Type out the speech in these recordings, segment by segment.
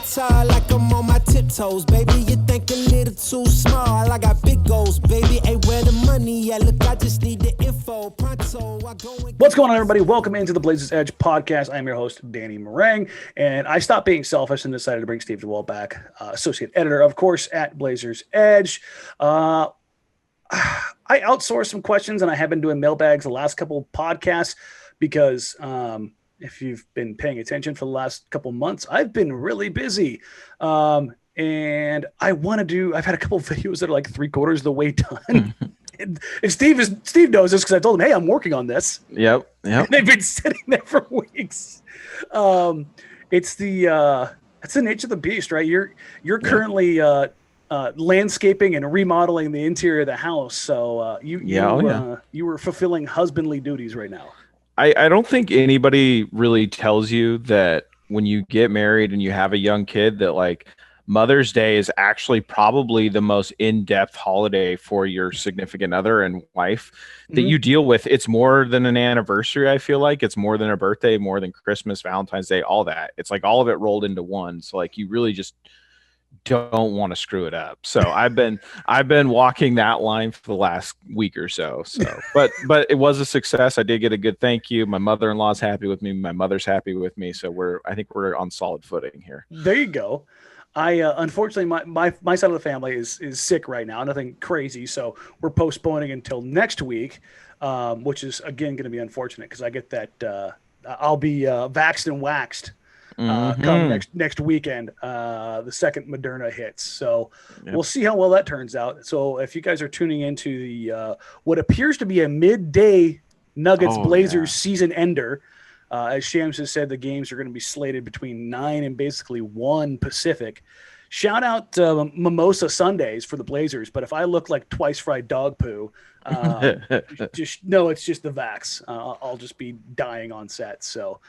guitar like I'm on my tiptoes, baby. You think a little too small. I got big goals, baby. Hey, where the money at? Look, I just need the info. Pronto, I go and What's going on, everybody? Welcome into the Blazers Edge podcast. I'm your host, Danny Marang, and I stopped being selfish and decided to bring Steve Dewald back, associate editor, of course, at Blazers Edge. I outsourced some questions, and I have been doing mailbags the last couple of podcasts because if you've been paying attention for the last couple of months, I've been really busy. And I've had a couple of videos that are like 3/4 of the way done. And Steve knows this because I told him, hey, I'm working on this. Yep. And they've been sitting there for weeks. It's the nature of the beast, right? You're currently landscaping and remodeling the interior of the house. So you were fulfilling husbandly duties right now. I don't think anybody really tells you that when you get married and you have a young kid that like Mother's Day is actually probably the most in-depth holiday for your significant other and wife that you deal with. It's more than an anniversary. I feel like it's more than a birthday, more than Christmas, Valentine's Day, all that. It's like all of it rolled into one. So like you really just don't want to screw it up. So I've been walking that line for the last week or so. But it was a success. I did get a good thank you. My mother-in-law's happy with me. My mother's happy with me. So I think we're on solid footing here. There you go. I unfortunately my side of the family is sick right now. Nothing crazy, so we're postponing until next week, which is again going to be unfortunate because I get that I'll be vaxxed and waxed come next weekend. The second Moderna hits, so we'll see how well that turns out. So if you guys are tuning into the what appears to be a midday Nuggets Blazers season ender. As Shams has said, the games are going to be slated between 9 and basically 1 Pacific. Shout out Mimosa Sundays for the Blazers, but if I look like twice fried dog poo, just no, it's just the vax. I'll just be dying on set. So,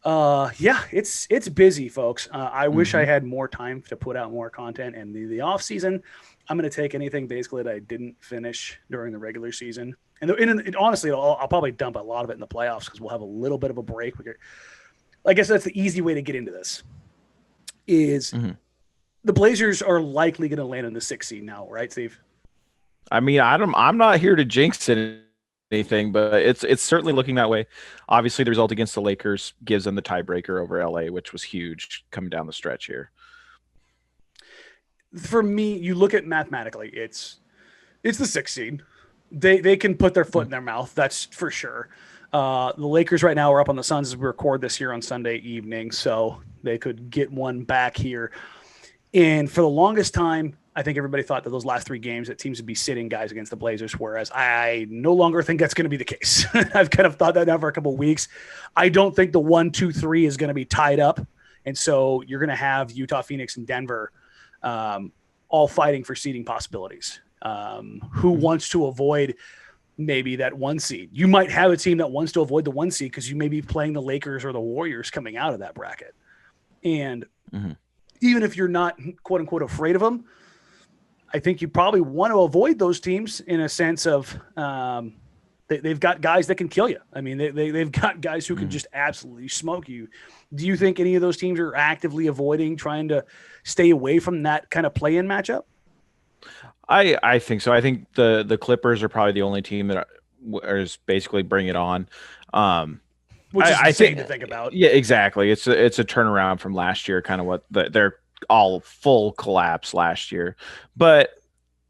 it's busy, folks. I wish I had more time to put out more content. And the off season, I'm going to take anything basically that I didn't finish during the regular season. And honestly, I'll probably dump a lot of it in the playoffs because we'll have a little bit of a break. I guess that's the easy way to get into this. The Blazers are likely going to land in the 6th seed now, right, Steve? I mean, I'm not here to jinx anything, but it's certainly looking that way. Obviously, the result against the Lakers gives them the tiebreaker over LA, which was huge coming down the stretch here. For me, you look at mathematically, it's the 6th seed. They can put their foot in their mouth. That's for sure. The Lakers right now are up on the Suns as we record this here on Sunday evening, so they could get one back here. And for the longest time, I think everybody thought that those last 3 games that teams would be sitting guys against the Blazers, whereas I no longer think that's going to be the case. I've kind of thought that now for a couple of weeks. I don't think the 1, 2, 3 is going to be tied up, and so you're going to have Utah, Phoenix, and Denver all fighting for seeding possibilities. Who wants to avoid maybe that 1 seed? You might have a team that wants to avoid the 1 seed because you may be playing the Lakers or the Warriors coming out of that bracket. And even if you're not quote unquote afraid of them, I think you probably want to avoid those teams in a sense of they've got guys that can kill you. I mean, they've got guys who can just absolutely smoke you. Do you think any of those teams are actively avoiding trying to stay away from that kind of play-in matchup? I think so. I think the Clippers are probably the only team that is basically bring it on. Which is insane to think about. Yeah, exactly. It's a turnaround from last year, kind of what they're all full collapse last year. But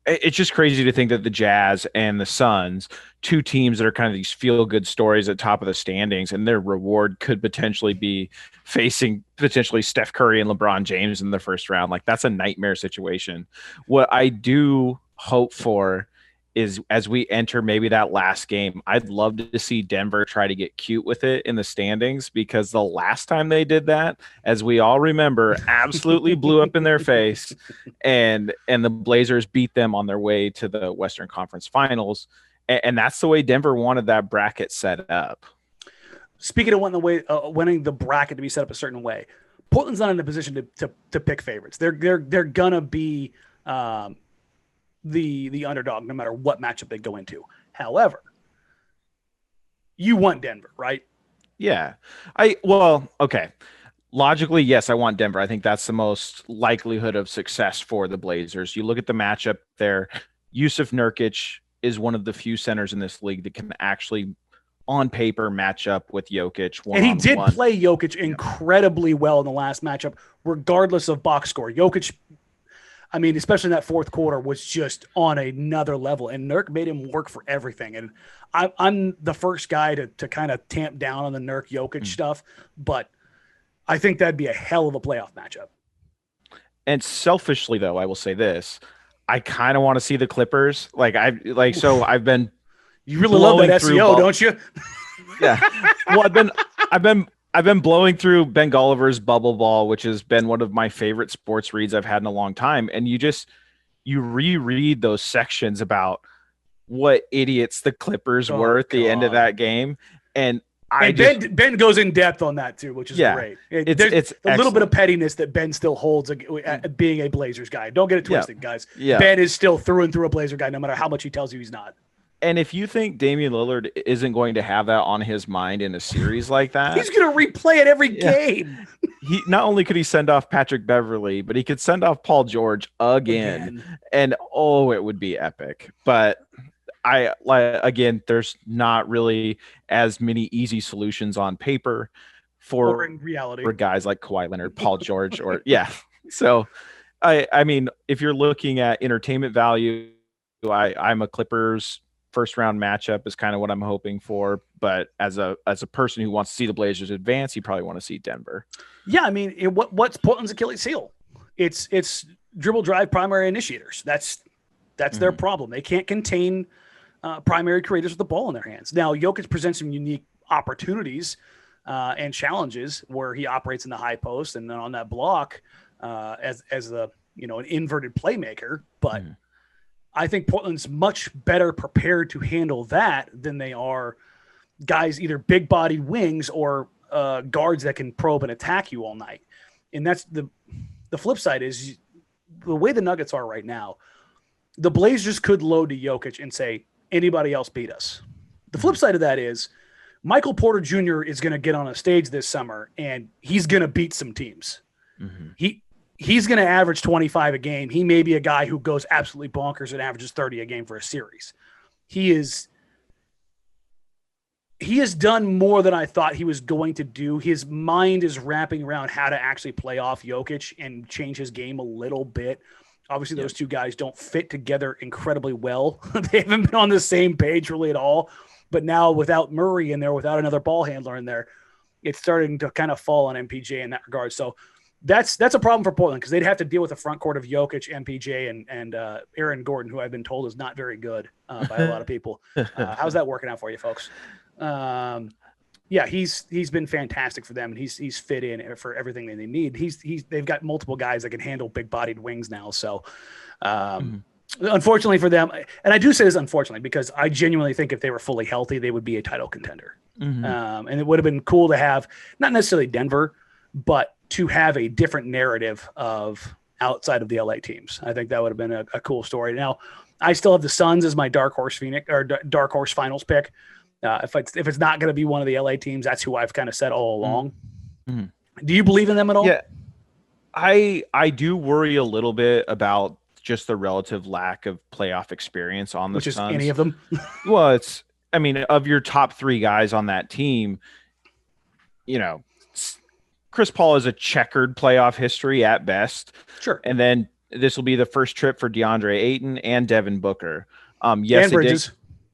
it's just crazy to think that the Jazz and the Suns, 2 teams that are kind of these feel-good stories at top of the standings, and their reward could potentially be facing potentially Steph Curry and LeBron James in the first round. Like, that's a nightmare situation. What I do hope for is as we enter maybe that last game, I'd love to see Denver try to get cute with it in the standings, because the last time they did that, as we all remember, absolutely blew up in their face, and the Blazers beat them on their way to the Western Conference Finals. And that's the way Denver wanted that bracket set up. Speaking of wanting the bracket to be set up a certain way, Portland's not in a position to pick favorites. They're gonna be the underdog no matter what matchup they go into. However, you want Denver, right? Yeah. Okay. logically, yes, I want Denver. I think that's the most likelihood of success for the Blazers. You look at the matchup there. Jusuf Nurkic is one of the few centers in this league that can actually, on paper, match up with Jokic. And he did play Jokic incredibly well in the last matchup, regardless of box score. Jokic, I mean, especially in that fourth quarter, was just on another level. And Nurk made him work for everything. And I'm the first guy to kind of tamp down on the Nurk Jokic stuff, but I think that'd be a hell of a playoff matchup. And selfishly, though, I will say this. I kind of want to see the Clippers. I've been. You really love that SEO, don't you? Yeah. Well, I've been blowing through Ben Golliver's Bubble Ball, which has been one of my favorite sports reads I've had in a long time. And you reread those sections about what idiots the Clippers were at the end of that game. And Ben goes in depth on that too, which is great. It's a little bit of pettiness that Ben still holds at being a Blazers guy. Don't get it twisted, guys. Yeah. Ben is still through and through a Blazer guy, no matter how much he tells you he's not. And if you think Damian Lillard isn't going to have that on his mind in a series like that, he's going to replay it every game. He not only could he send off Patrick Beverly, but he could send off Paul George again. And it would be epic. But there's not really as many easy solutions on paper or in reality for guys like Kawhi Leonard, Paul George, So, I mean, if you're looking at entertainment value, I'm a Clippers first round matchup is kind of what I'm hoping for. But as a person who wants to see the Blazers advance, you probably want to see Denver. Yeah, I mean, what's Portland's Achilles heel? It's dribble drive primary initiators. That's their problem. They can't contain primary creators with the ball in their hands. Now, Jokic presents some unique opportunities and challenges where he operates in the high post and then on that block as an inverted playmaker. But I think Portland's much better prepared to handle that than they are guys, either big bodied wings or guards that can probe and attack you all night. And that's the flip side is the way the Nuggets are right now. The Blazers could load to Jokic and say, anybody else beat us. The flip side of that is Michael Porter Jr. is going to get on a stage this summer and he's going to beat some teams. He's going to average 25 a game. He may be a guy who goes absolutely bonkers and averages 30 a game for a series. He has done more than I thought he was going to do. His mind is wrapping around how to actually play off Jokic and change his game a little bit. Obviously, those two guys don't fit together incredibly well. They haven't been on the same page really at all. But now without Murray in there, without another ball handler in there, it's starting to kind of fall on MPJ in that regard. So that's a problem for Portland because they'd have to deal with the front court of Jokic, MPJ, and Aaron Gordon, who I've been told is not very good by a lot of people. How's that working out for you folks? He's been fantastic for them, and he's fit in for everything that they need. They've got multiple guys that can handle big-bodied wings now. So, unfortunately for them, and I do say this unfortunately because I genuinely think if they were fully healthy, they would be a title contender. And it would have been cool to have not necessarily Denver, but to have a different narrative of outside of the LA teams. I think that would have been a cool story. Now, I still have the Suns as my dark horse finals pick. If it's not going to be one of the LA teams, that's who I've kind of said all along. Do you believe in them at all? Yeah, I do worry a little bit about just the relative lack of playoff experience on the Suns. Any of them? Well, of your top three guys on that team, Chris Paul has a checkered playoff history at best. Sure. And then this will be the first trip for DeAndre Ayton and Devin Booker. Yes,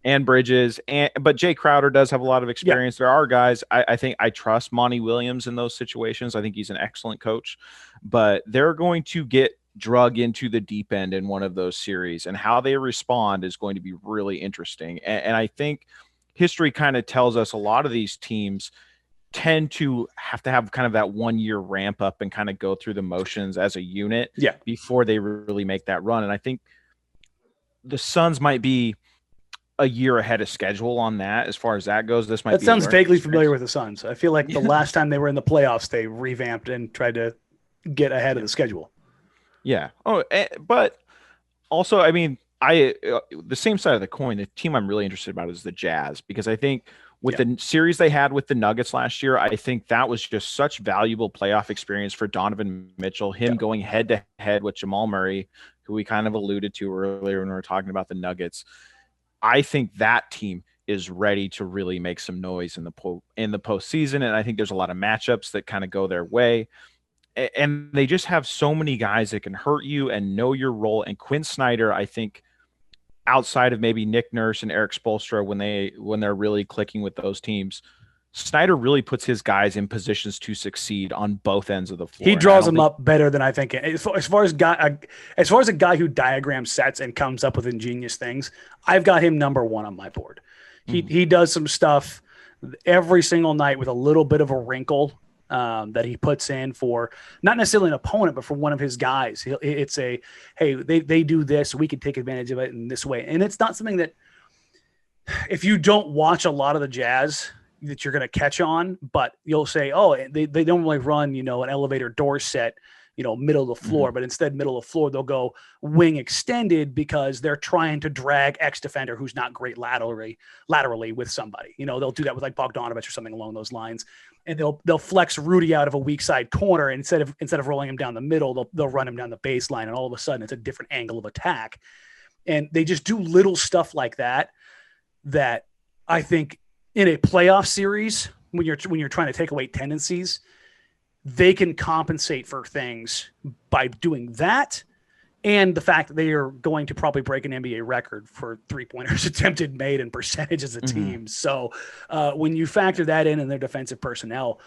and Bridges. But Jay Crowder does have a lot of experience. There are guys. I think I trust Monty Williams in those situations. I think he's an excellent coach. But they're going to get drug into the deep end in one of those series. And how they respond is going to be really interesting. And I think history kind of tells us a lot of these teams tend to have kind of that 1 year ramp up and kind of go through the motions as a unit before they really make that run. And I think the Suns might be a year ahead of schedule on that as far as that goes. That sounds vaguely familiar with the Suns. I feel like the last time they were in the playoffs, they revamped and tried to get ahead of the schedule. Yeah. Oh, but also, I mean, the same side of the coin, the team I'm really interested about is the Jazz, because I think With the series they had with the Nuggets last year, I think that was just such valuable playoff experience for Donovan Mitchell, him going head to head with Jamal Murray, who we kind of alluded to earlier when we were talking about the Nuggets. I think that team is ready to really make some noise in the postseason. And I think there's a lot of matchups that kind of go their way. And they just have so many guys that can hurt you and know your role. And Quinn Snyder, I think, outside of maybe Nick Nurse and Eric Spoelstra, when they're really clicking with those teams, Snyder really puts his guys in positions to succeed on both ends of the floor. He draws them up better than I think. As far as a guy who diagrams sets and comes up with ingenious things, I've got him number one on my board. He does some stuff every single night with a little bit of a wrinkle that he puts in for not necessarily an opponent, but for one of his guys. It's hey, they do this, we can take advantage of it in this way. And it's not something that if you don't watch a lot of the Jazz that you're going to catch on, but you'll say, oh, they don't really run, an elevator door set, middle of the floor, but instead middle of the floor, they'll go wing extended because they're trying to drag X defender who's not great laterally with somebody. They'll do that with like Bogdanovich or something along those lines. And they'll flex Rudy out of a weak side corner. And instead of rolling him down the middle, they'll run him down the baseline. And all of a sudden it's a different angle of attack. And they just do little stuff like that I think in a playoff series, when you're trying to take away tendencies, they can compensate for things by doing that. And the fact that they are going to probably break an NBA record for 3-pointers attempted, made, and percentage as a team. So when you factor that in their defensive personnel,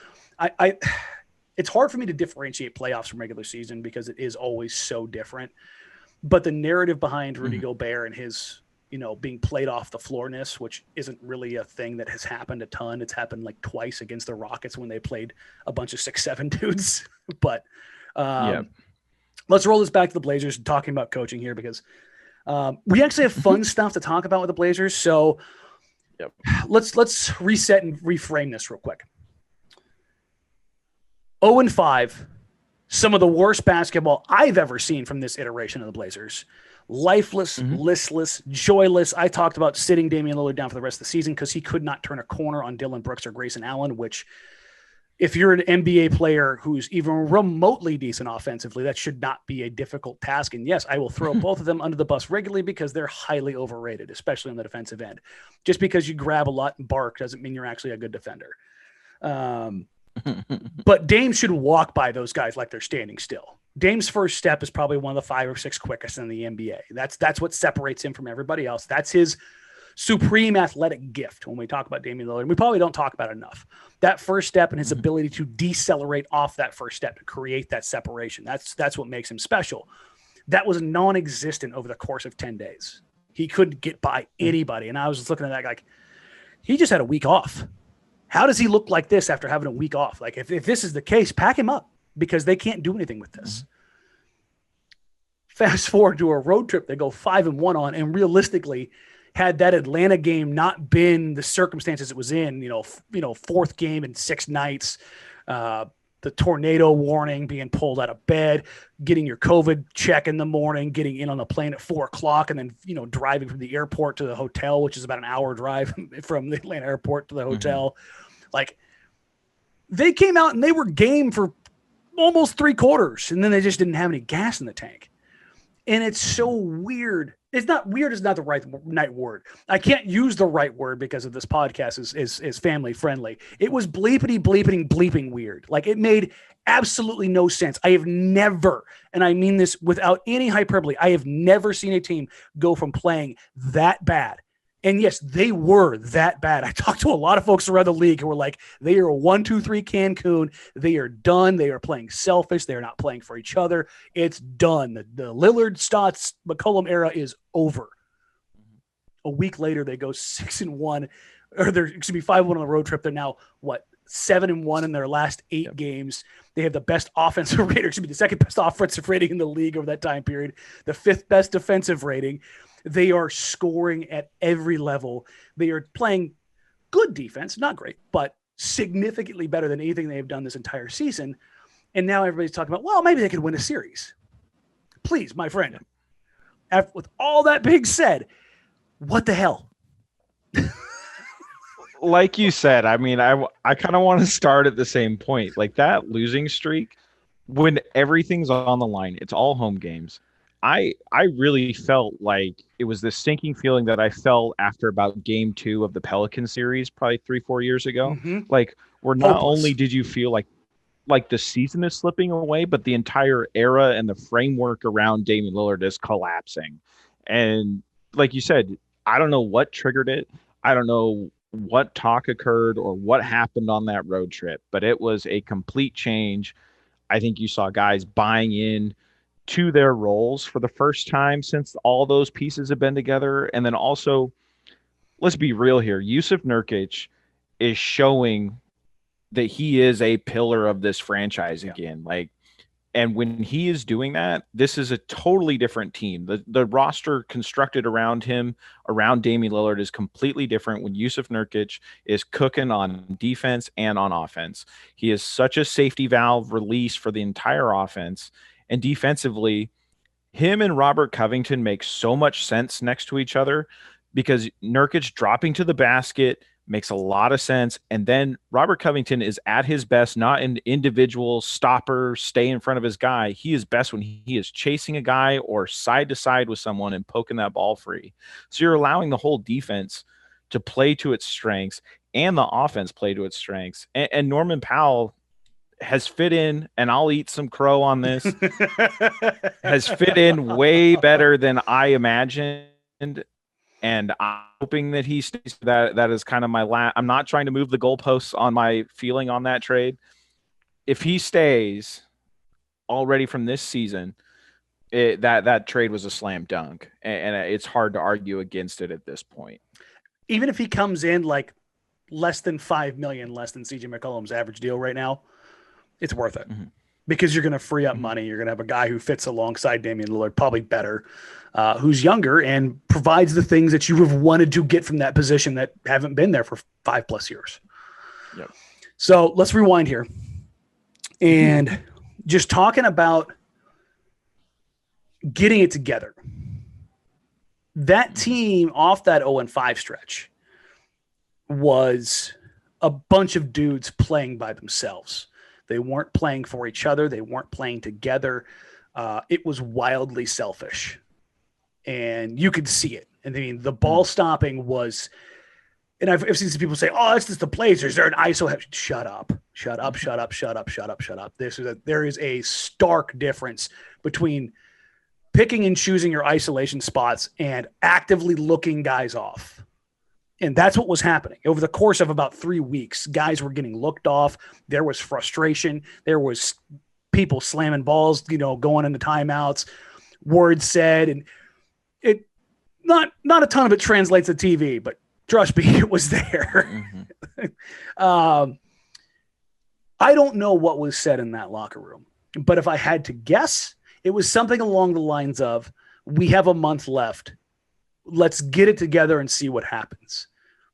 it's hard for me to differentiate playoffs from regular season because it is always so different. But the narrative behind Rudy Gobert and his, being played off the floorness, which isn't really a thing that has happened a ton. It's happened like twice against the Rockets when they played a bunch of 6'7" dudes. But let's roll this back to the Blazers and talking about coaching here because we actually have fun stuff to talk about with the Blazers. So let's reset and reframe this real quick. 0-5, some of the worst basketball I've ever seen from this iteration of the Blazers. Lifeless, listless, joyless. I talked about sitting Damian Lillard down for the rest of the season because he could not turn a corner on Dillon Brooks or Grayson Allen, which if you're an NBA player who's even remotely decent offensively, that should not be a difficult task. And yes, I will throw both of them under the bus regularly because they're highly overrated, especially on the defensive end. Just because you grab a lot and bark doesn't mean you're actually a good defender. But Dame should walk by those guys like they're standing still. Dame's first step is probably one of the 5 or 6 quickest in the NBA. That's what separates him from everybody else. That's his supreme athletic gift when we talk about Damian Lillard. We probably don't talk about it enough. That first step and his ability to decelerate off that first step to create that separation. That's what makes him special. That was non-existent over the course of 10 days. He couldn't get by anybody. And I was just looking at that like, he just had a week off. How does he look like this after having a week off? Like if this is the case, pack him up because they can't do anything with this. Fast forward to a road trip they go 5-1 on, and realistically, had that Atlanta game not been the circumstances it was in, fourth game in 6 nights, the tornado warning, being pulled out of bed, getting your COVID check in the morning, getting in on the plane at 4:00, and then, driving from the airport to the hotel, which is about an hour drive from the Atlanta airport to the hotel. Like, they came out and they were game for almost 3 quarters, and then they just didn't have any gas in the tank. And it's so weird. It's not weird. Is not the right word. I can't use the right word because of this podcast is family friendly. It was bleeping weird. Like, it made absolutely no sense. I have never, and I mean this without any hyperbole, I have never seen a team go from playing that bad. And yes, they were that bad. I talked to a lot of folks around the league who were like, they are 1-2-3 Cancun. They are done. They are playing selfish. They are not playing for each other. It's done. The Lillard, Stotts, McCollum era is over. A week later, they go 6-1, or they're 5-1 on the road trip. They're now 7-1 in their last 8 games. They have the best offensive rating, the second best offensive rating in the league over that time period, the 5th best defensive rating. They are scoring at every level. They are playing good defense, not great, but significantly better than anything they have done this entire season. And now everybody's talking about, well, maybe they could win a series. Please, my friend, with all that being said, what the hell? like you said, I mean, I kind of want to start at the same point. Like that losing streak, when everything's on the line, it's all home games. I really felt like it was this sinking feeling that I felt after about game 2 of the Pelican series, probably 3-4 years ago. Mm-hmm. Like, where not Hopeless. only did you feel like the season is slipping away, but the entire era and the framework around Damian Lillard is collapsing. And like you said, I don't know what triggered it. I don't know what talk occurred or what happened on that road trip, but it was a complete change. I think you saw guys buying in to their roles for the first time since all those pieces have been together. And then also, let's be real here. Jusuf Nurkic is showing that he is a pillar of this franchise again. Like, and when he is doing that, this is a totally different team. The roster constructed around him, around Damian Lillard, is completely different when Jusuf Nurkic is cooking on defense and on offense. He is such a safety valve release for the entire offense. And defensively, him and Robert Covington make so much sense next to each other because Nurkic dropping to the basket makes a lot of sense. And then Robert Covington is at his best, not an individual stopper, stay in front of his guy. He is best when he is chasing a guy or side to side with someone and poking that ball free. So you're allowing the whole defense to play to its strengths and the offense play to its strengths. And Norman Powell has fit in, and I'll eat some crow on this, has fit in way better than I imagined. And I'm hoping that he stays. That is kind of my I'm not trying to move the goalposts on my feeling on that trade. If he stays already from this season, that trade was a slam dunk, and it's hard to argue against it at this point. Even if he comes in like less than $5 million, less than CJ McCollum's average deal right now, it's worth it. Mm-hmm. Because you're going to free up money. You're going to have a guy who fits alongside Damian Lillard, probably better, who's younger and provides the things that you have wanted to get from that position that haven't been there for 5+ years. Yep. So let's rewind here. And just talking about getting it together. That team off that 0-5 stretch was a bunch of dudes playing by themselves. They weren't playing for each other. They weren't playing together. It was wildly selfish. And you could see it. And I mean, the ball stopping was, and I've seen some people say, oh, it's just the Blazers. They're an ISO. Shut up. Shut up, shut up, shut up, shut up, shut up. There is a stark difference between picking and choosing your isolation spots and actively looking guys off. And that's what was happening. Over the course of about 3 weeks, guys were getting looked off. There was frustration. There was people slamming balls, going into timeouts, words said. And it not a ton of it translates to TV, but trust me, it was there. Mm-hmm. I don't know what was said in that locker room, but if I had to guess, it was something along the lines of, we have a month left. Let's get it together and see what happens.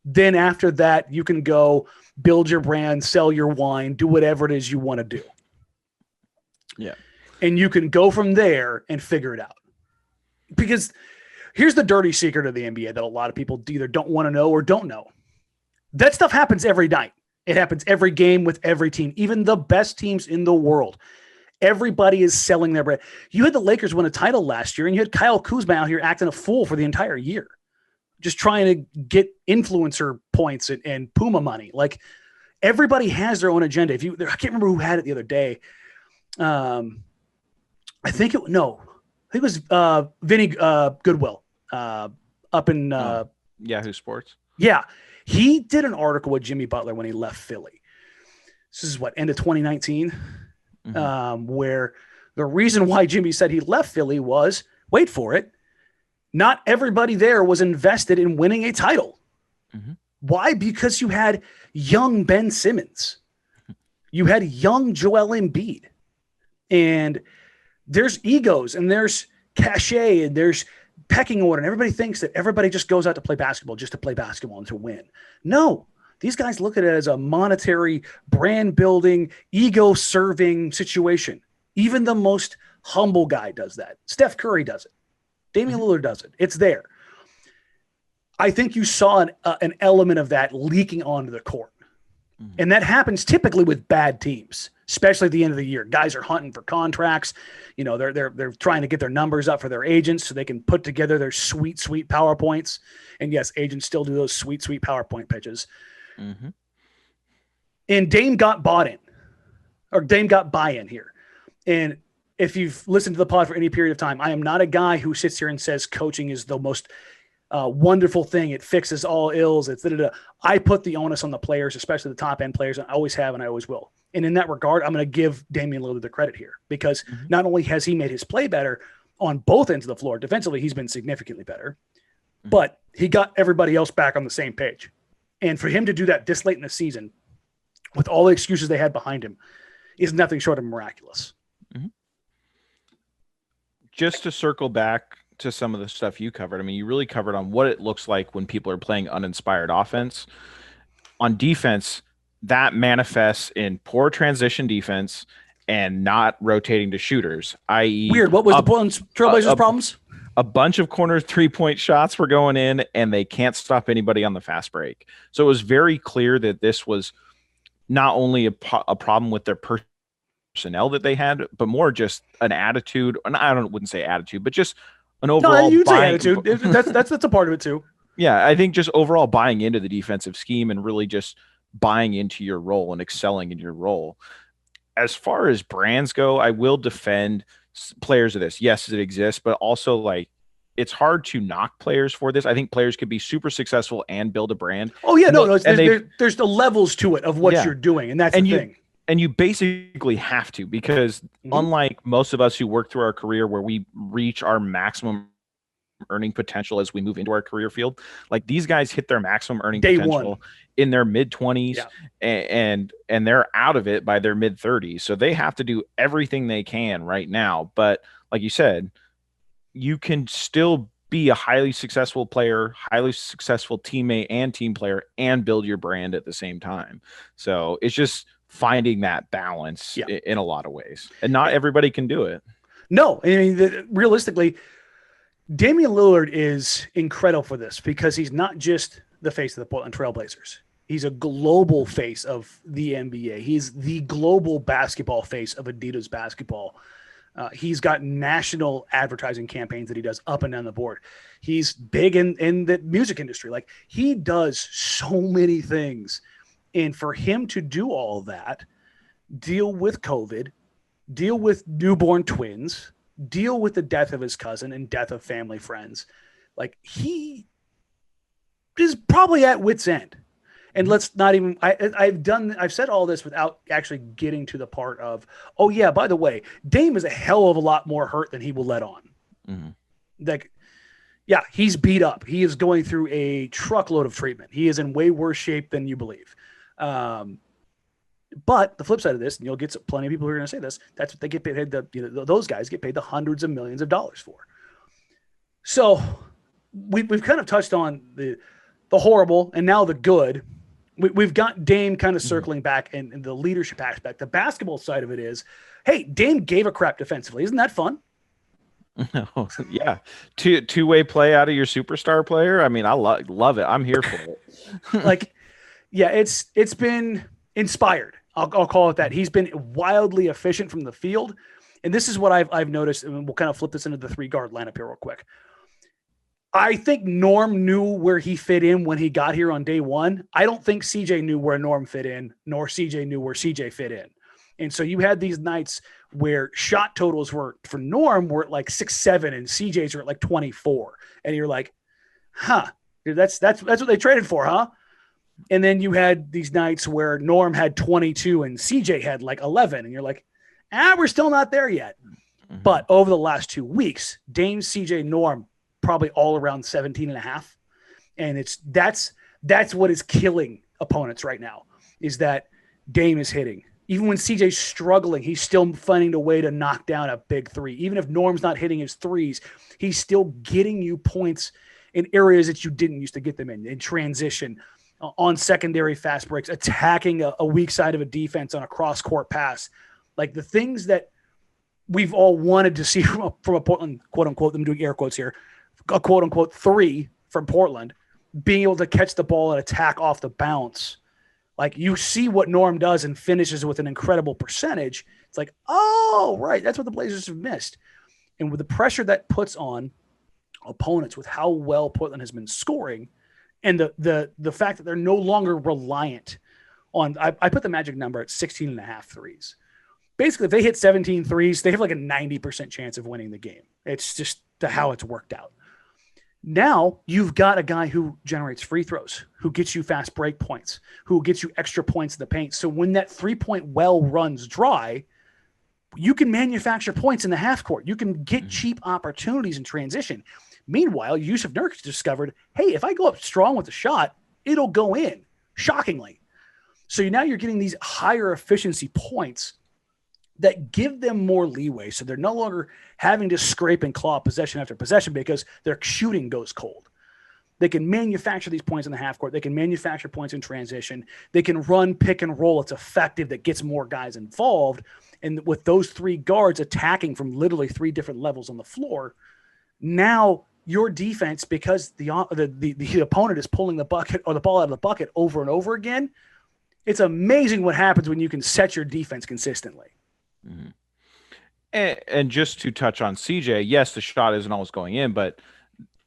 Then after that, you can go build your brand, sell your wine, do whatever it is you want to do. Yeah. And you can go from there and figure it out. Because here's the dirty secret of the NBA that a lot of people either don't want to know or don't know. That stuff happens every night. It happens every game with every team, even the best teams in the world. Everybody is selling their brand. You had the Lakers win a title last year, and you had Kyle Kuzma out here acting a fool for the entire year, just trying to get influencer points and Puma money. Like, everybody has their own agenda. I can't remember who had it the other day. I think it was Vinny Goodwill up in Yahoo Sports. Yeah, he did an article with Jimmy Butler when he left Philly. This is end of 2019. Mm-hmm. Where the reason why Jimmy said he left Philly was, wait for it, not everybody there was invested in winning a title. Mm-hmm. Why? Because you had young Ben Simmons. You had young Joel Embiid. And there's egos and there's cachet and there's pecking order. And everybody thinks that everybody just goes out to play basketball just to play basketball and to win. No. These guys look at it as a monetary, brand-building, ego-serving situation. Even the most humble guy does that. Steph Curry does it. Damian Lillard does it. It's there. I think you saw an element of that leaking onto the court. And that happens typically with bad teams, especially at the end of the year. Guys are hunting for contracts. You know, they're trying to get their numbers up for their agents so they can put together their sweet PowerPoints. And yes, agents still do those sweet PowerPoint pitches. Mm-hmm. And Dame got buy-in here. And if you've listened to the pod for any period of time, I am not a guy who sits here and says coaching is the most wonderful thing. It fixes all ills. It's I put the onus on the players, especially the top end players. And I always have, and I always will. And in that regard, I'm going to give Damian Lillard the credit here because not only has he made his play better on both ends of the floor, defensively, he's been significantly better, but he got everybody else back on the same page. And for him to do that this late in the season with all the excuses they had behind him is nothing short of miraculous. Mm-hmm. Just to circle back to some of the stuff you covered. I mean, you really covered on what it looks like when people are playing uninspired offense. On defense, that manifests in poor transition defense and not rotating to shooters, i.e. Weird. What was the Portland Trailblazers' problems? A bunch of corner 3-point shots were going in and they can't stop anybody on the fast break. So it was very clear that this was not only a problem with their personnel that they had, but more just an attitude. And wouldn't say attitude, but just an overall you'd say attitude. That's a part of it too. Yeah, I think just overall buying into the defensive scheme and really just buying into your role and excelling in your role. As far as brands go, I will defend players of this. Yes, it exists, but also like it's hard to knock players for this. I think players could be super successful and build a brand. Oh yeah, there's the levels to it of what you're doing, and that's the thing. And you basically have to, because unlike most of us who work through our career where we reach our maximum earning potential as we move into our career field, like these guys hit their maximum earning potential in their mid-20s and they're out of it by their mid-30s. So they have to do everything they can right now. But like you said, you can still be a highly successful player, highly successful teammate and team player, and build your brand at the same time. So it's just finding that balance in a lot of ways, and not everybody can do it. No, I mean, realistically, Damian Lillard is incredible for this because he's not just the face of the Portland Trailblazers. He's a global face of the NBA. He's the global basketball face of Adidas basketball. He's got national advertising campaigns that he does up and down the board. He's big in the music industry. Like, he does so many things. And for him to do all of that, deal with COVID, deal with newborn twins, deal with the death of his cousin and death of family friends, like, he is probably at wit's end. And let's not even, I've said all this without actually getting to the part of, oh yeah, by the way, Dame is a hell of a lot more hurt than he will let on. Mm-hmm. Like, yeah, he's beat up. He is going through a truckload of treatment. He is in way worse shape than you believe. But the flip side of this, and you'll get plenty of people who are going to say this, that's what they get paid. Those guys get paid the hundreds of millions of dollars for. So we've kind of touched on the horrible and now the good. We've got Dame kind of circling back in the leadership aspect. The basketball side of it is, hey, Dame gave a crap defensively. Isn't that fun? Yeah. Two-way play out of your superstar player. I mean, I love it. I'm here for it. Like, yeah, it's been inspired. I'll call it that. He's been wildly efficient from the field. And this is what I've noticed, and we'll kind of flip this into the 3-guard lineup here real quick. I think Norm knew where he fit in when he got here on day one. I don't think CJ knew where Norm fit in, nor CJ knew where CJ fit in. And so you had these nights where shot totals were for Norm were at like 6-7 and CJ's are at like 24. And you're like, that's what they traded for, huh? And then you had these nights where Norm had 22 and CJ had like 11. And you're like, we're still not there yet. Mm-hmm. But over the last 2 weeks, Dame, CJ, Norm, probably all around 17.5. And that's what is killing opponents right now, is that Dame is hitting. Even when CJ's struggling, he's still finding a way to knock down a big three. Even if Norm's not hitting his threes, he's still getting you points in areas that you didn't used to get them in transition, on secondary fast breaks, attacking a weak side of a defense on a cross-court pass. Like, the things that we've all wanted to see from a Portland, quote-unquote, I'm doing air quotes here, a quote-unquote 3 from Portland, being able to catch the ball and attack off the bounce. Like, you see what Norm does and finishes with an incredible percentage. It's like, oh, right, that's what the Blazers have missed. And with the pressure that puts on opponents with how well Portland has been scoring, and the fact that they're no longer reliant on, I put the magic number at 16 and a half threes. Basically, if they hit 17 threes, they have like a 90% chance of winning the game. It's just how it's worked out. Now you've got a guy who generates free throws, who gets you fast break points, who gets you extra points in the paint. So when that 3-point well runs dry, you can manufacture points in the half court. You can get cheap opportunities in transition. Meanwhile, Jusuf Nurkic discovered, hey, if I go up strong with the shot, it'll go in, shockingly. So now you're getting these higher efficiency points that give them more leeway. So they're no longer having to scrape and claw possession after possession because their shooting goes cold. They can manufacture these points in the half court. They can manufacture points in transition. They can run pick and roll. It's effective. That gets more guys involved. And with those three guards attacking from literally three different levels on the floor, now your defense, because the opponent is pulling the bucket or the ball out of the bucket over and over again, it's amazing what happens when you can set your defense consistently. Mm-hmm. And just to touch on CJ, yes, the shot isn't always going in, but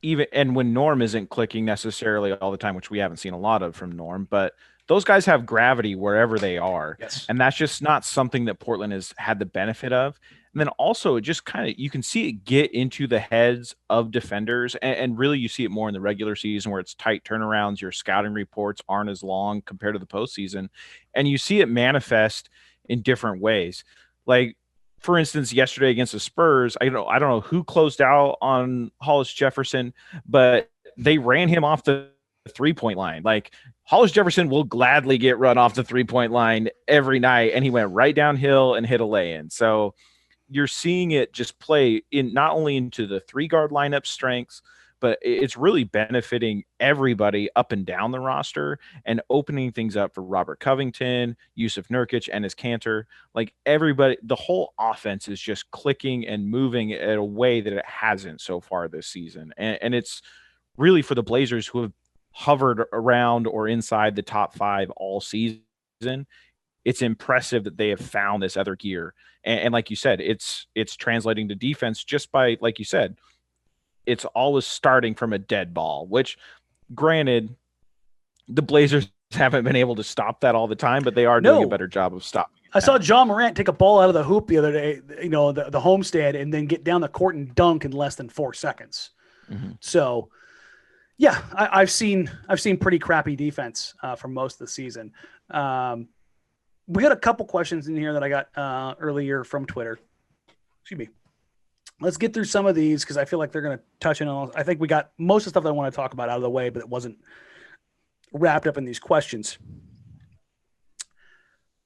when Norm isn't clicking necessarily all the time, which we haven't seen a lot of from Norm, but those guys have gravity wherever they are. Yes. And that's just not something that Portland has had the benefit of. And then also it just kind of, you can see it get into the heads of defenders. And really you see it more in the regular season where it's tight turnarounds. Your scouting reports aren't as long compared to the postseason. And you see it manifest in different ways. Like, for instance, yesterday against the Spurs, I don't know who closed out on Hollis Jefferson, but they ran him off the 3-point line. Like, Hollis Jefferson will gladly get run off the 3-point line every night, and he went right downhill and hit a lay-in. So you're seeing it just play in not only into the 3-guard lineup strengths, but it's really benefiting everybody up and down the roster and opening things up for Robert Covington, Jusuf Nurkic, and his Cantor. Like, everybody, the whole offense is just clicking and moving in a way that it hasn't so far this season. And it's really for the Blazers, who have hovered around or inside the top 5 all season. It's impressive that they have found this other gear. And like you said, it's translating to defense just by, like you said, it's always starting from a dead ball, which, granted, the Blazers haven't been able to stop that all the time, but they are doing a better job of stopping it. I saw John Morant take a ball out of the hoop the other day, the homestand, and then get down the court and dunk in less than 4 seconds. Mm-hmm. So, yeah, I've seen pretty crappy defense for most of the season. We got a couple questions in here that I got earlier from Twitter. Excuse me. Let's get through some of these because I feel like they're going to touch in on. I think we got most of the stuff that I want to talk about out of the way, but it wasn't wrapped up in these questions.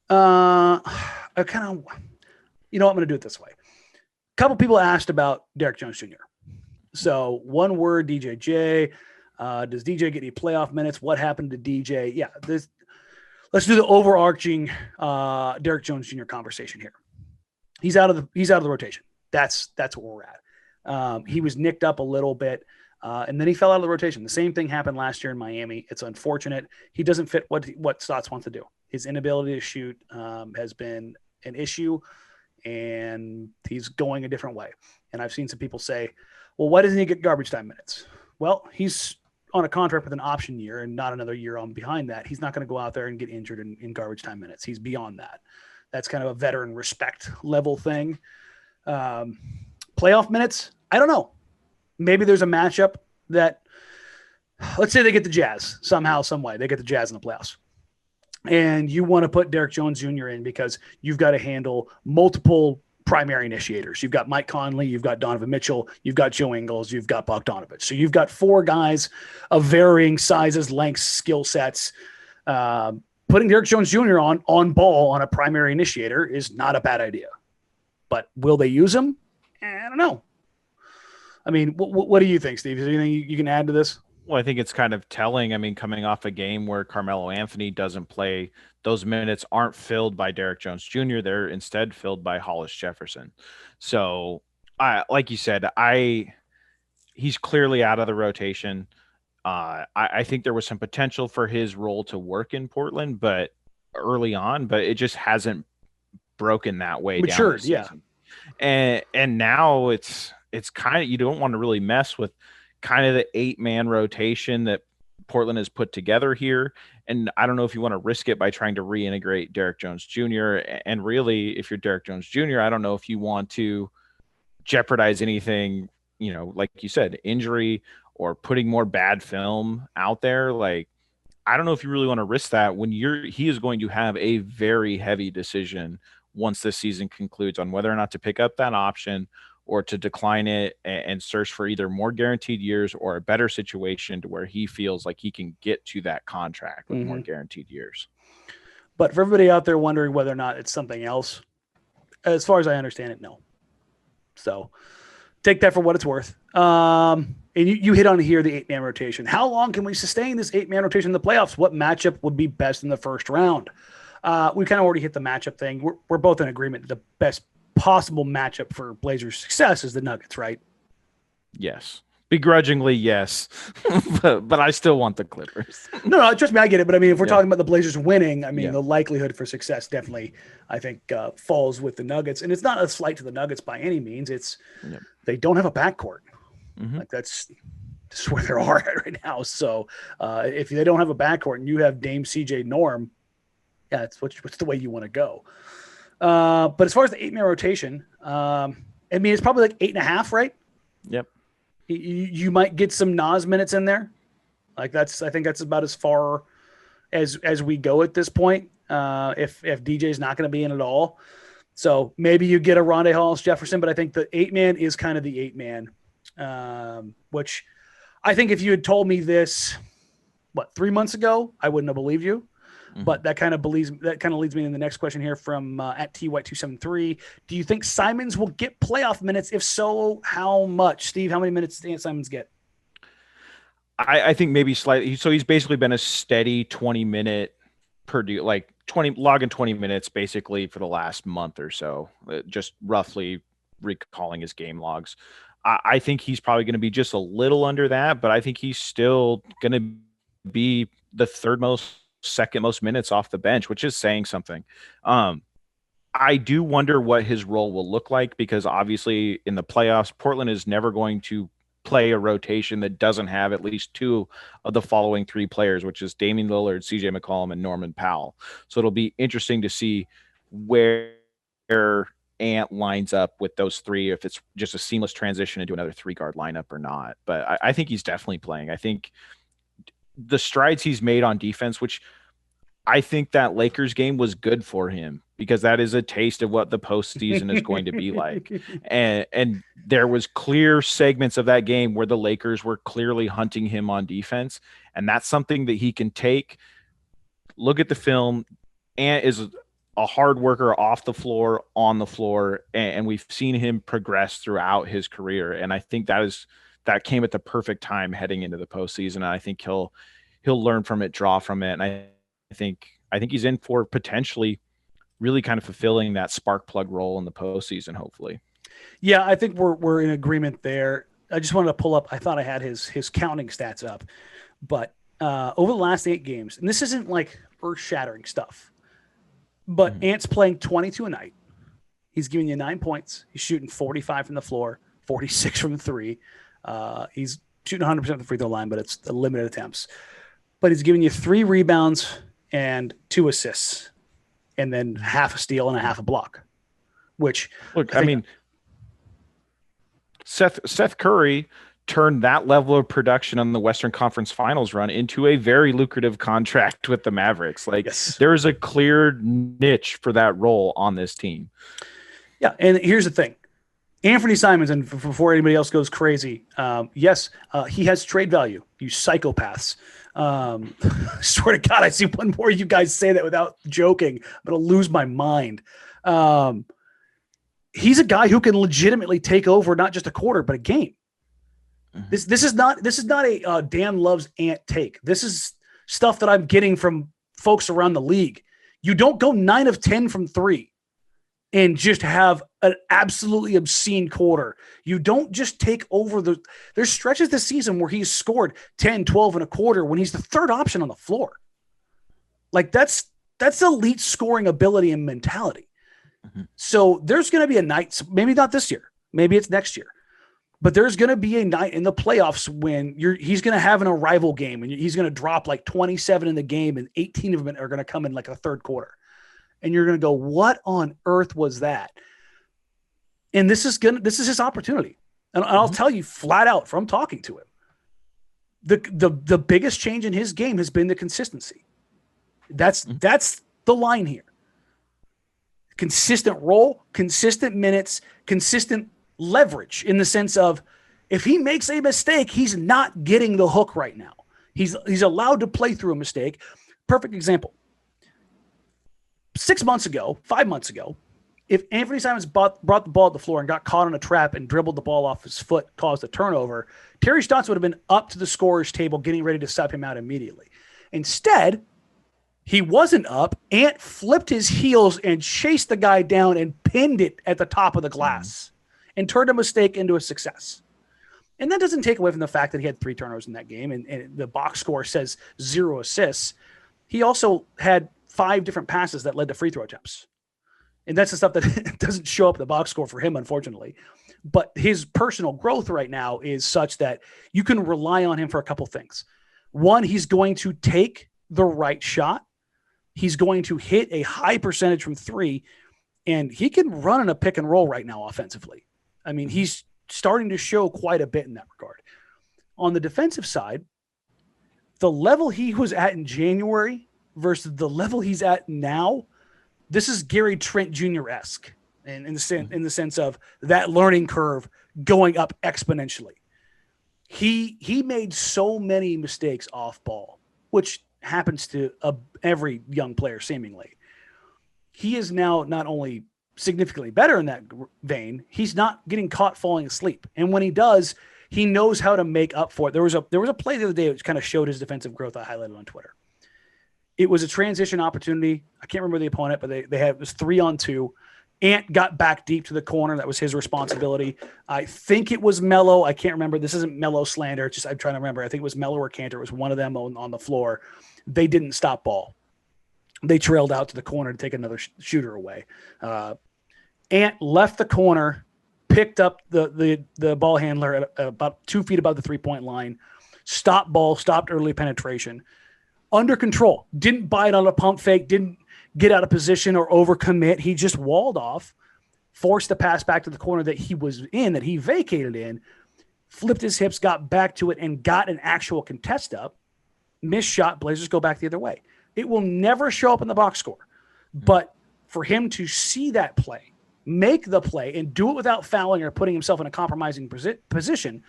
I'm going to do it this way. A couple people asked about Derrick Jones Jr. So, one word, DJJ. Does DJ get any playoff minutes? What happened to DJ? Yeah, let's do the overarching Derrick Jones Jr. conversation here. He's out of the rotation. That's where we're at. He was nicked up a little bit, and then he fell out of the rotation. The same thing happened last year in Miami. It's unfortunate. He doesn't fit what Stotts wants to do. His inability to shoot has been an issue, and he's going a different way. And I've seen some people say, well, why doesn't he get garbage time minutes? Well, he's on a contract with an option year and not another year on behind that. He's not going to go out there and get injured in garbage time minutes. He's beyond that. That's kind of a veteran respect level thing. Playoff minutes, I don't know. Maybe there's a matchup that, let's say they get the Jazz somehow, some way. They get the Jazz in the playoffs. And you want to put Derrick Jones Jr. in because you've got to handle multiple primary initiators. You've got Mike Conley, you've got Donovan Mitchell, you've got Joe Ingles, you've got Bogdanovich. So you've got 4 guys of varying sizes, lengths, skill sets. Putting Derrick Jones Jr. on ball on a primary initiator is not a bad idea. But will they use him? I don't know. I mean, what do you think, Steve? Is there anything you can add to this? Well, I think it's kind of telling. I mean, coming off a game where Carmelo Anthony doesn't play, those minutes aren't filled by Derrick Jones Jr. They're instead filled by Hollis Jefferson. So, like you said, he's clearly out of the rotation. I think there was some potential for his role to work in Portland, but early on, but it just hasn't broken that way. Matured, down the season. And now it's kind of, you don't want to really mess with kind of the 8-man rotation that Portland has put together here. And I don't know if you want to risk it by trying to reintegrate Derek Jones Jr. And really, if you're Derek Jones Jr., I don't know if you want to jeopardize anything, like you said, injury or putting more bad film out there. Like, I don't know if you really want to risk that when he is going to have a very heavy decision once this season concludes on whether or not to pick up that option or to decline it and search for either more guaranteed years or a better situation to where he feels like he can get to that contract with more guaranteed years. But for everybody out there wondering whether or not it's something else, as far as I understand it, no. So take that for what it's worth. And you hit on here the 8-man rotation. How long can we sustain this 8-man rotation in the playoffs? What matchup would be best in the first round? We kind of already hit the matchup thing. We're both in agreement that the best possible matchup for Blazers' success is the Nuggets, right? Yes. Begrudgingly, yes. but I still want the Clippers. No, trust me, I get it. But I mean, if we're talking about the Blazers winning, I mean, the likelihood for success definitely, I think, falls with the Nuggets. And it's not a slight to the Nuggets by any means. It's they don't have a backcourt. Like that's just where they are at right now. So if they don't have a backcourt and you have Dame, CJ, Norm, it's what's the way you want to go. But as far as the 8-man rotation, I mean, it's probably like 8.5, right? Yep. You might get some Nas minutes in there. Like I think that's about as far as we go at this point. If DJ's not going to be in at all. So maybe you get a Rondae Hollis Jefferson, but I think the 8-man is kind of the 8-man, which I think if you had told me this, 3 months ago, I wouldn't have believed you. But that kind of leads me in the next question here from at TWhite273. Do you think Simons will get playoff minutes? If so, how much? Steve, how many minutes does Simons get? I think maybe slightly. So he's basically been a steady 20-minute per deal, like 20 minutes basically for the last month or so, just roughly recalling his game logs. I think he's probably going to be just a little under that, but I think he's still going to be the second most minutes off the bench, which is saying something. I do wonder what his role will look like because obviously in the playoffs, Portland is never going to play a rotation that doesn't have at least 2 of the following 3 players, which is Damian Lillard, CJ McCollum, and Norman Powell. So it'll be interesting to see where Ant lines up with those 3, if it's just a seamless transition into another 3-guard lineup or not. But I think he's definitely playing. I think the strides he's made on defense, which I think that Lakers game was good for him because that is a taste of what the postseason is going to be like. And there was clear segments of that game where the Lakers were clearly hunting him on defense. And that's something that he can take, look at the film, and is a hard worker off the floor, on the floor. And we've seen him progress throughout his career. And I think that came at the perfect time heading into the postseason. And I think he'll learn from it, draw from it. And I think he's in for potentially really kind of fulfilling that spark plug role in the postseason, hopefully. Yeah, I think we're in agreement there. I just wanted to pull up, I thought I had his counting stats up, but over the last 8 games, and this isn't like earth-shattering stuff, but Ant's playing 22 a night. He's giving you 9 points. He's shooting 45 from the floor, 46 from 3. He's shooting 100% of the free throw line, but it's limited attempts. But he's giving you 3 rebounds and 2 assists, and then half a steal and a half a block. Which, look, I mean, Seth Curry turned that level of production on the Western Conference Finals run into a very lucrative contract with the Mavericks. Like, there is a clear niche for that role on this team. Yeah, and here's the thing. Anthony Simons, and before anybody else goes crazy, yes, he has trade value. You psychopaths. Swear to God, I see one more of you guys say that without joking. I'm going to lose my mind. He's a guy who can legitimately take over not just a quarter, but a game. This is not a Dan loves Ant take. This is stuff that I'm getting from folks around the league. You don't go 9 of 10 from 3. and just have an absolutely obscene quarter. You don't just take over there's stretches this season where he's scored 10, 12 and a quarter when he's the third option on the floor. Like that's elite scoring ability and mentality. Mm-hmm. So there's going to be a night, maybe not this year, maybe it's next year, but there's going to be a night in the playoffs when he's going to have an arrival game and he's going to drop like 27 in the game and 18 of them are going to come in like a third quarter. And you're going to go, what on earth was that? And this is his opportunity. And I'll tell you flat out from talking to him, the biggest change in his game has been the consistency. That's the line here. Consistent role, consistent minutes, consistent leverage in the sense of if he makes a mistake, he's not getting the hook right now. He's allowed to play through a mistake. Perfect example. 5 months ago, if Anthony Simons brought the ball to the floor and got caught on a trap and dribbled the ball off his foot, caused a turnover, Terry Stotts would have been up to the scorer's table getting ready to sub him out immediately. Instead, he wasn't up. Ant flipped his heels and chased the guy down and pinned it at the top of the glass and turned a mistake into a success. And that doesn't take away from the fact that he had 3 turnovers in that game and the box score says 0 assists. He also had 5 different passes that led to free throw attempts. And that's the stuff that doesn't show up in the box score for him, unfortunately. But his personal growth right now is such that you can rely on him for a couple things. One, he's going to take the right shot. He's going to hit a high percentage from 3, and he can run in a pick and roll right now offensively. I mean, he's starting to show quite a bit in that regard. On the defensive side, the level he was at in January versus the level he's at now, this is Gary Trent Jr.-esque in the sense of that learning curve going up exponentially. He made so many mistakes off ball, which happens to every young player seemingly. He is now not only significantly better in that vein, he's not getting caught falling asleep. And when he does, he knows how to make up for it. There was a play the other day which kind of showed his defensive growth. I highlighted on Twitter. It was a transition opportunity. I can't remember the opponent, but it was 3-on-2. Ant got back deep to the corner. That was his responsibility. I think it was Melo. I can't remember. This isn't Melo slander. It's just I'm trying to remember. I think it was Melo or Cantor. It was one of them on the floor. They didn't stop ball. They trailed out to the corner to take another shooter away. Ant left the corner, picked up the ball handler at about 2 feet above the 3-point line, stopped ball, stopped early penetration. Under control, didn't bite on a pump fake, didn't get out of position or overcommit. He just walled off, forced the pass back to the corner that he was in, that he vacated in, flipped his hips, got back to it, and got an actual contest up. Missed shot, Blazers go back the other way. It will never show up in the box score. But for him to see that play, make the play, and do it without fouling or putting himself in a compromising position,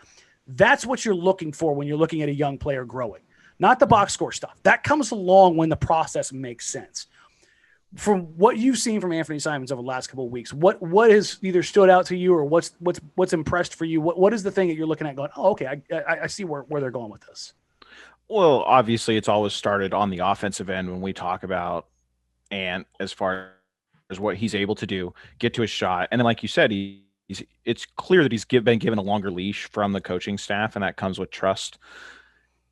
that's what you're looking for when you're looking at a young player growing. Not the box score stuff. That comes along when the process makes sense. From what you've seen from Anthony Simons over the last couple of weeks, what has either stood out to you or what's impressed for you? What is the thing that you're looking at going, oh, okay, I see where they're going with this? Well, obviously it's always started on the offensive end when we talk about Ant as far as what he's able to do, get to his shot. And then like you said, it's clear that he's been given a longer leash from the coaching staff, and that comes with trust.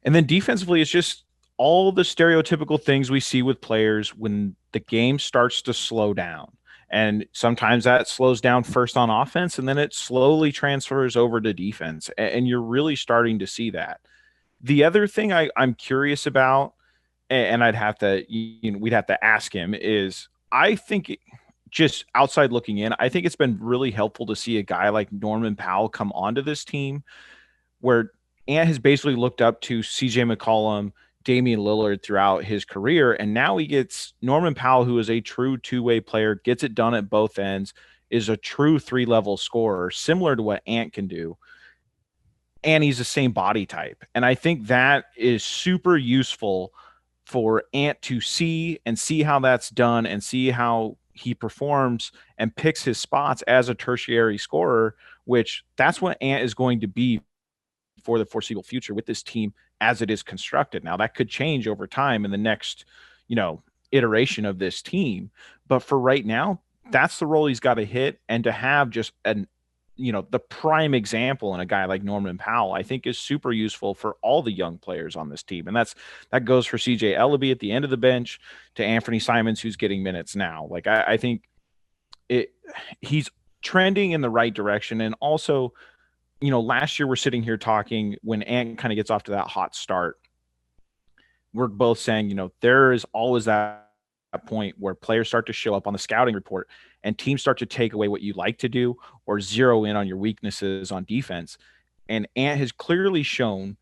And then defensively, it's just all the stereotypical things we see with players when the game starts to slow down. And sometimes that slows down first on offense, and then it slowly transfers over to defense. And you're really starting to see that. The other thing I'm curious about, and we'd have to ask him, is I think just outside looking in, I think it's been really helpful to see a guy like Norman Powell come onto this team where Ant has basically looked up to CJ McCollum, Damian Lillard throughout his career. And now he gets Norman Powell, who is a true two-way player, gets it done at both ends, is a true 3-level scorer, similar to what Ant can do. And he's the same body type. And I think that is super useful for Ant to see how that's done and see how he performs and picks his spots as a tertiary scorer, which that's what Ant is going to be for the foreseeable future with this team as it is constructed. Now that could change over time in the next, iteration of this team. But for right now, that's the role he's got to hit. And to have just the prime example in a guy like Norman Powell, I think is super useful for all the young players on this team. And that goes for CJ Ellaby at the end of the bench to Anthony Simons, who's getting minutes now. Like I think he's trending in the right direction. And also, last year we're sitting here talking when Ant kind of gets off to that hot start. We're both saying, there is always that point where players start to show up on the scouting report and teams start to take away what you like to do or zero in on your weaknesses on defense. And Ant has clearly shown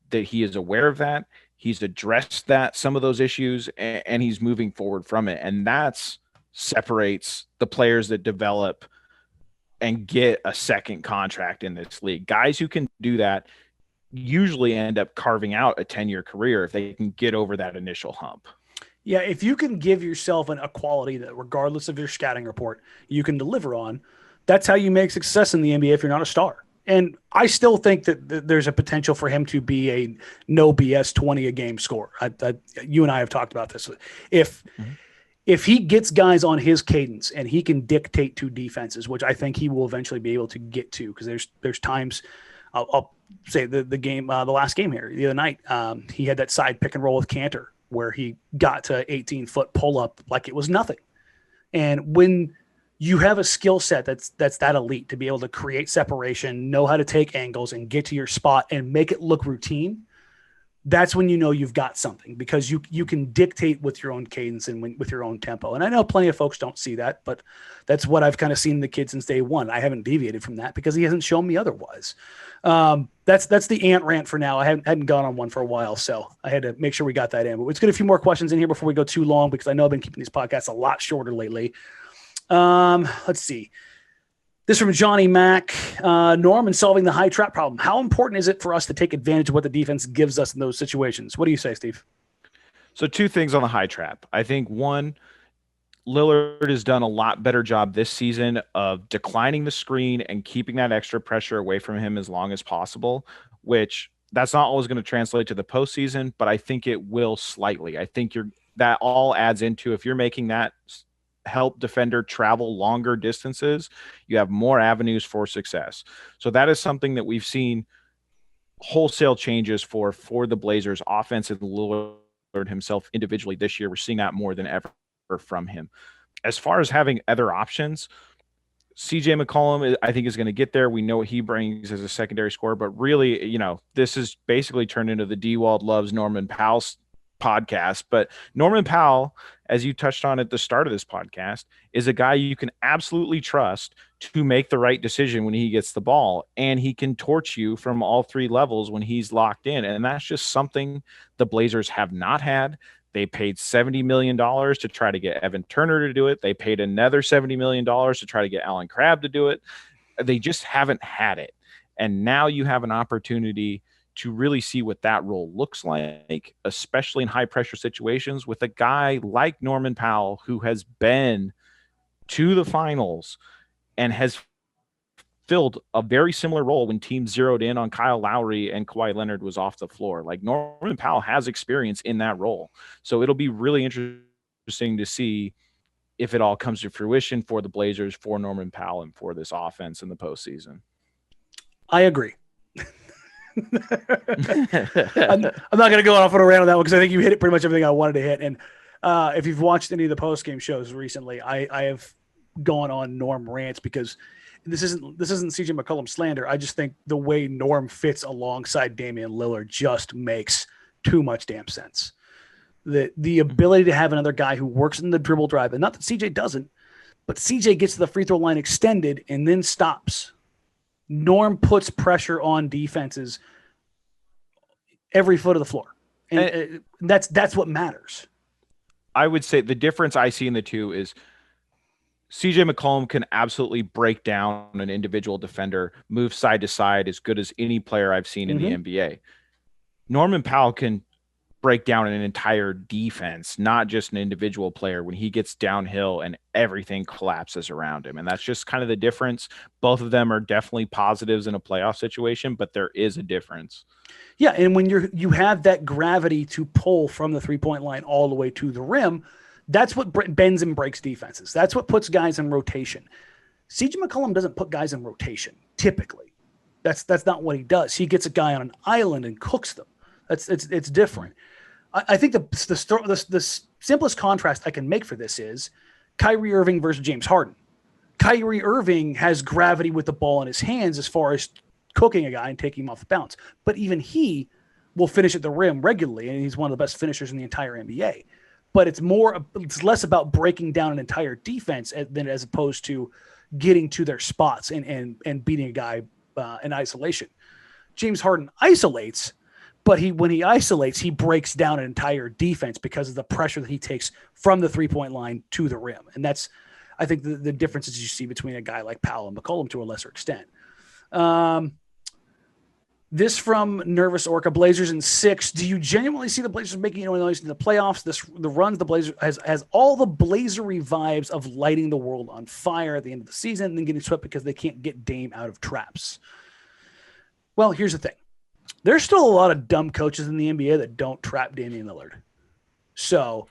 that he is aware of that. He's addressed some of those issues, and he's moving forward from it. And that's separates the players that develop and get a second contract in this league. Guys who can do that usually end up carving out a 10-year career if they can get over that initial hump. Yeah, if you can give yourself a quality that, regardless of your scouting report, you can deliver on, that's how you make success in the NBA if you're not a star. And I still think that there's a potential for him to be a no BS 20 a game scorer. You and I have talked about this. If he gets guys on his cadence and he can dictate to defenses, which I think he will eventually be able to get to, because there's times I'll say the last game here the other night, he had that side pick and roll with Cantor where he got to 18-foot pull up like it was nothing. And when you have a skill set that's that elite to be able to create separation, know how to take angles and get to your spot and make it look routine, that's when you've got something, because you can dictate with your own cadence and with your own tempo. And I know plenty of folks don't see that, but that's what I've kind of seen in the kid since day one. I haven't deviated from that because he hasn't shown me otherwise. That's the Ant rant for now. I hadn't gone on one for a while, so I had to make sure we got that in. But let's get a few more questions in here before we go too long, because I know I've been keeping these podcasts a lot shorter lately. Let's see. This from Johnny Mack. Norman solving the high trap problem. How important is it for us to take advantage of what the defense gives us in those situations? What do you say, Steve? So 2 things on the high trap. I think one, Lillard has done a lot better job this season of declining the screen and keeping that extra pressure away from him as long as possible, which that's not always going to translate to the postseason, but I think it will slightly. I think that all adds into, if you're making that help defender travel longer distances, you have more avenues for success. So that is something that we've seen wholesale changes for the Blazers offense and Lillard himself individually this year. We're seeing that more than ever from him. As far as having other options, CJ McCollum, I think, is going to get there. We know what he brings as a secondary scorer, but really, this is basically turned into the Dewald loves Norman Powell podcast. But Norman Powell, as you touched on at the start of this podcast, is a guy you can absolutely trust to make the right decision when he gets the ball, and he can torch you from all 3 levels when he's locked in. And that's just something the Blazers have not had. They paid $70 million to try to get Evan Turner to do it. They paid another $70 million to try to get Alan Crabb to do it. They just haven't had it. And now you have an opportunity to really see what that role looks like, especially in high pressure situations with a guy like Norman Powell, who has been to the finals and has filled a very similar role when teams zeroed in on Kyle Lowry and Kawhi Leonard was off the floor. Like, Norman Powell has experience in that role. So it'll be really interesting to see if it all comes to fruition for the Blazers, for Norman Powell, and for this offense in the postseason. I agree. I'm not going to go off on a rant on that one because I think you hit it pretty much everything I wanted to hit. And if you've watched any of the post-game shows recently, I have gone on Norm rants because this isn't CJ McCollum slander. I just think the way Norm fits alongside Damian Lillard just makes too much damn sense. The ability to have another guy who works in the dribble drive, and not that CJ doesn't, but CJ gets to the free throw line extended and then stops. Norm puts pressure on defenses every foot of the floor. And that's what matters. I would say the difference I see in the two is CJ McCollum can absolutely break down an individual defender, move side to side as good as any player I've seen in the NBA. Norman Powell can break down an entire defense, not just an individual player, when he gets downhill and everything collapses around him. And that's just kind of the difference. Both of them are definitely positives in a playoff situation, but there is a difference. Yeah, and when you have that gravity to pull from the three-point line all the way to the rim, That's what bends and breaks defenses. That's what puts guys in rotation. CJ McCollum doesn't put guys in rotation typically. That's not what he does. He gets a guy on an island and cooks them. It's different. I think the simplest contrast I can make for this is Kyrie Irving versus James Harden. Kyrie Irving has gravity with the ball in his hands as far as cooking a guy and taking him off the bounce. But even he will finish at the rim regularly, and he's one of the best finishers in the entire NBA. But it's less about breaking down an entire defense than as opposed to getting to their spots and beating a guy in isolation. James Harden isolates, but when he isolates, he breaks down an entire defense because of the pressure that he takes from the three-point line to the rim. And that's, I think, the differences you see between a guy like Powell and McCollum to a lesser extent. This from Nervous Orca, Blazers in 6. Do you genuinely see the Blazers making noise in the playoffs? The runs the Blazers has all the Blazery vibes of lighting the world on fire at the end of the season and then getting swept because they can't get Dame out of traps. Well, here's the thing. There's still a lot of dumb coaches in the NBA that don't trap Damian Lillard. So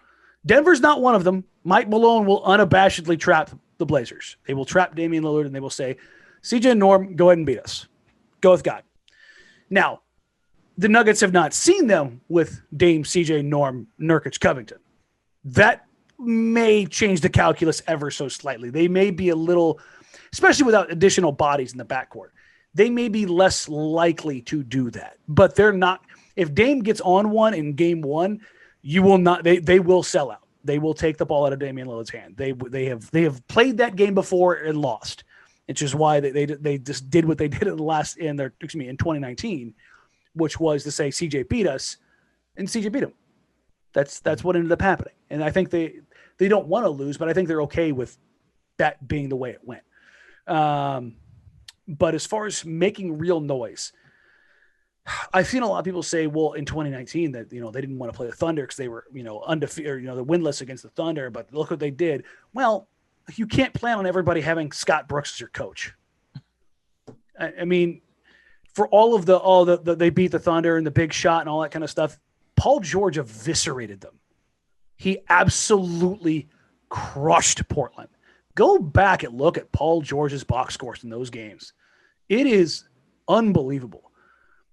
Denver's not one of them. Mike Malone will unabashedly trap the Blazers. They will trap Damian Lillard and they will say, CJ and Norm, go ahead and beat us. Go with God. Now, the Nuggets have not seen them with Dame, CJ, Norm, Nurkic, Covington. That may change the calculus ever so slightly. They may be a little, especially without additional bodies in the backcourt, they may be less likely to do that. But they're not. If Dame gets on one in game one, you will not. They will sell out. They will take the ball out of Damian Lillard's hand. They have played that game before and lost. It's just why they just did what they did in 2019, which was to say CJ beat us, and CJ beat him. That's what ended up happening. And I think they don't want to lose, but I think they're okay with that being the way it went. But as far as making real noise, I've seen a lot of people say, well, in 2019 that, they didn't want to play the Thunder because they were, undefeated, they're winless against the Thunder, but look what they did. Well, you can't plan on everybody having Scott Brooks as your coach. I mean, for all of the they beat the Thunder and the big shot and all that kind of stuff, Paul George eviscerated them. He absolutely crushed Portland. Go back and look at Paul George's box scores in those games. It is unbelievable.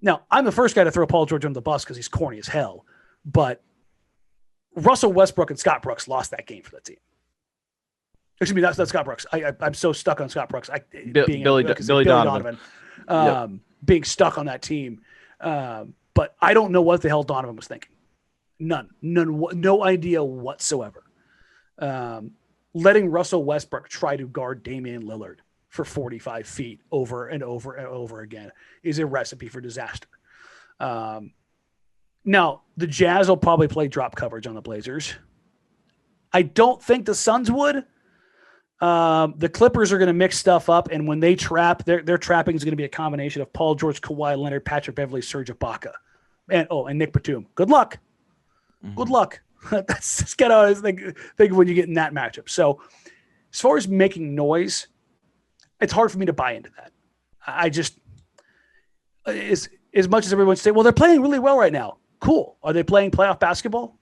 Now, I'm the first guy to throw Paul George on the bus because he's corny as hell, but Russell Westbrook and Scott Brooks lost that game for that team. Excuse me, that's Scott Brooks. I'm so stuck on Scott Brooks. Billy Donovan. Being stuck on that team. But I don't know what the hell Donovan was thinking. None. No idea whatsoever. Letting Russell Westbrook try to guard Damian Lillard for 45 feet over and over and over again is a recipe for disaster. Now, the Jazz will probably play drop coverage on the Blazers. I don't think the Suns would. The Clippers are going to mix stuff up, and when they trap, their trapping is going to be a combination of Paul George, Kawhi Leonard, Patrick Beverly, Serge Ibaka, and Nick Batum. Good luck. Mm-hmm. Good luck. That's just kind of what I think when you get in that matchup. So as far as making noise, it's hard for me to buy into that. I just, as much as everyone say, well, they're playing really well right now. Cool. Are they playing playoff basketball?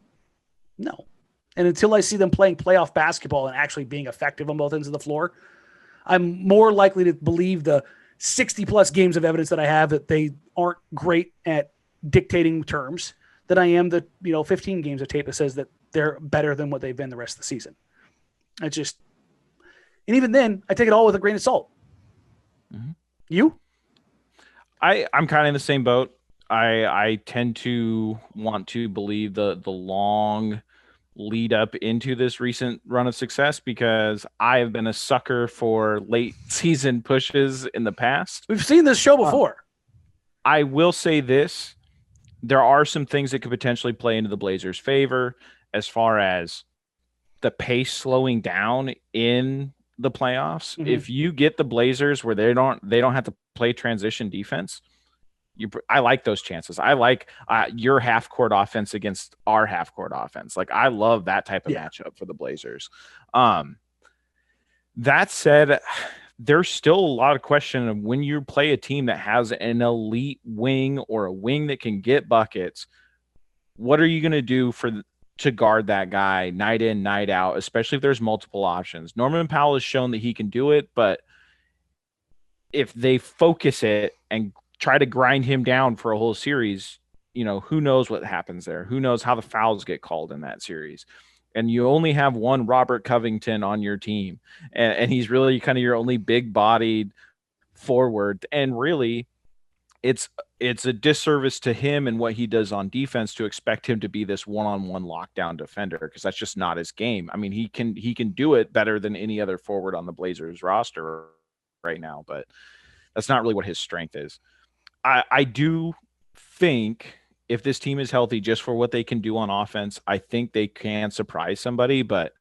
No. And until I see them playing playoff basketball and actually being effective on both ends of the floor, I'm more likely to believe the 60-plus games of evidence that I have that they aren't great at dictating terms than I am the 15 games of tape that says that they're better than what they've been the rest of the season. And even then, I take it all with a grain of salt. Mm-hmm. You? I'm kind of in the same boat. I tend to want to believe the long lead up into this recent run of success because I have been a sucker for late season pushes in the past. We've seen this show before. I will say this. There are some things that could potentially play into the Blazers' favor as far as the pace slowing down in the playoffs. Mm-hmm. If you get the Blazers where they don't have to play transition defense, I like those chances. I like your half court offense against our half court offense. Like I love that type of matchup for the Blazers. That said, there's still a lot of question of when you play a team that has an elite wing or a wing that can get buckets, what are you going to do for to guard that guy night in, night out, especially if there's multiple options. Norman Powell has shown that he can do it, but if they focus it and try to grind him down for a whole series, who knows what happens there? Who knows how the fouls get called in that series? And you only have one Robert Covington on your team, and he's really kind of your only big-bodied forward. And really, it's a disservice to him and what he does on defense to expect him to be this one-on-one lockdown defender, because that's just not his game. I mean, he can do it better than any other forward on the Blazers roster right now, but that's not really what his strength is. I do think if this team is healthy, just for what they can do on offense, I think they can surprise somebody, but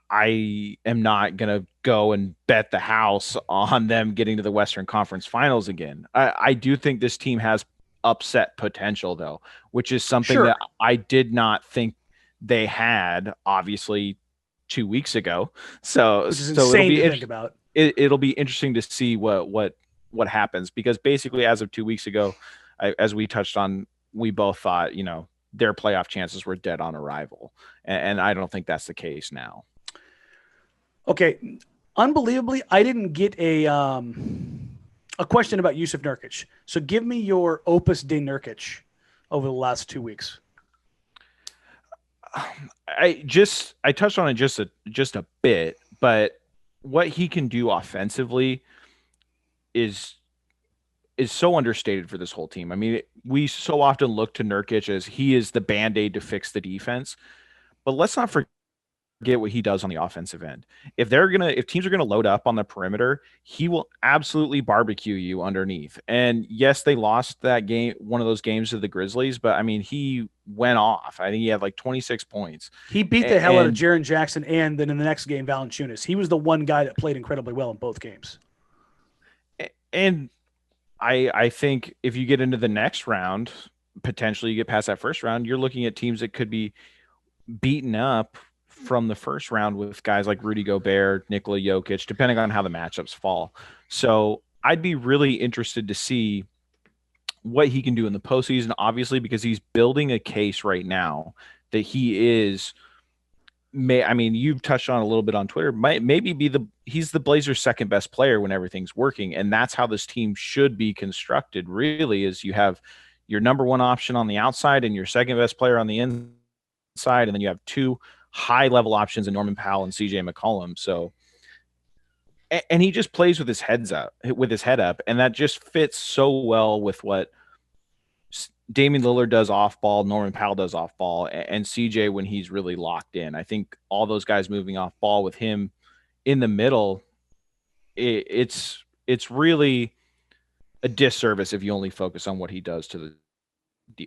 I am not going to go and bet the house on them getting to the Western Conference Finals again. I do think this team has upset potential, though, which is something that I did not think they had, obviously, 2 weeks ago. So insane to think about. It'll be interesting to see what happens, because basically as of 2 weeks ago, as we touched on, we both thought, their playoff chances were dead on arrival. And I don't think that's the case now. Okay. Unbelievably, I didn't get a question about Jusuf Nurkic. So give me your opus de Nurkic over the last 2 weeks. I touched on it just a bit, but what he can do offensively is so understated for this whole team. I mean, we so often look to Nurkic as he is the Band-Aid to fix the defense, but let's not forget what he does on the offensive end. If teams are gonna load up on the perimeter, he will absolutely barbecue you underneath. And yes, they lost that game, one of those games to the Grizzlies, but I mean, he went off. I think he had like 26 points. He beat the hell out of Jaren Jackson, and then in the next game, Valanciunas. He was the one guy that played incredibly well in both games. And I think if you get into the next round, potentially you get past that first round, you're looking at teams that could be beaten up from the first round with guys like Rudy Gobert, Nikola Jokic, depending on how the matchups fall. So I'd be really interested to see what he can do in the postseason, obviously, because he's building a case right now that he is – you've touched on a little bit on Twitter, he's the Blazers' second best player when everything's working. And that's how this team should be constructed, really, is you have your number one option on the outside and your second best player on the inside. And then you have two high level options in Norman Powell and CJ McCollum. So, and he just plays with his head up. And that just fits so well with what Damian Lillard does off ball, Norman Powell does off ball, and CJ when he's really locked in. I think all those guys moving off ball with him in the middle, it's really a disservice if you only focus on what he does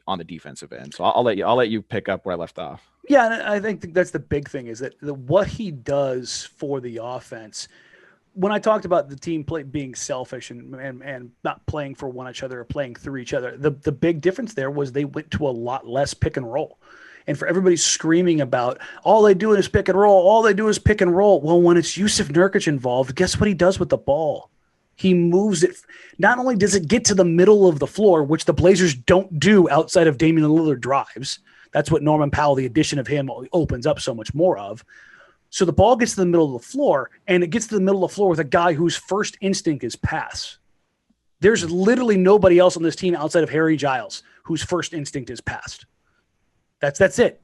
on the defensive end. So I'll let you pick up where I left off. Yeah, and I think that's the big thing is that what he does for the offense. When I talked about the team being selfish and not playing for one another or playing through each other, the big difference there was they went to a lot less pick and roll. And for everybody screaming about all they do is pick and roll, well, when it's Jusuf Nurkic involved, guess what he does with the ball? He moves it. Not only does it get to the middle of the floor, which the Blazers don't do outside of Damian Lillard drives. That's what Norman Powell, the addition of him, opens up so much more of. So the ball gets to the middle of the floor, and it gets to the middle of the floor with a guy whose first instinct is pass. There's literally nobody else on this team outside of Harry Giles whose first instinct is pass. That's it.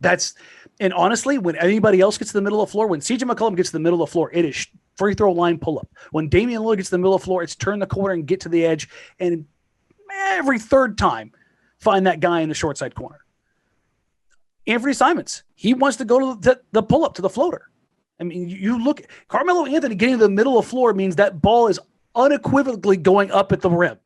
And honestly, when anybody else gets to the middle of the floor, when CJ McCollum gets to the middle of the floor, it is free throw line pull up. When Damian Lillard gets to the middle of the floor, it's turn the corner and get to the edge, and every third time find that guy in the short side corner. Anthony Simons, he wants to go to the pull up to the floater. I mean, you look – Carmelo Anthony getting to the middle of the floor means that ball is unequivocally going up at the rim.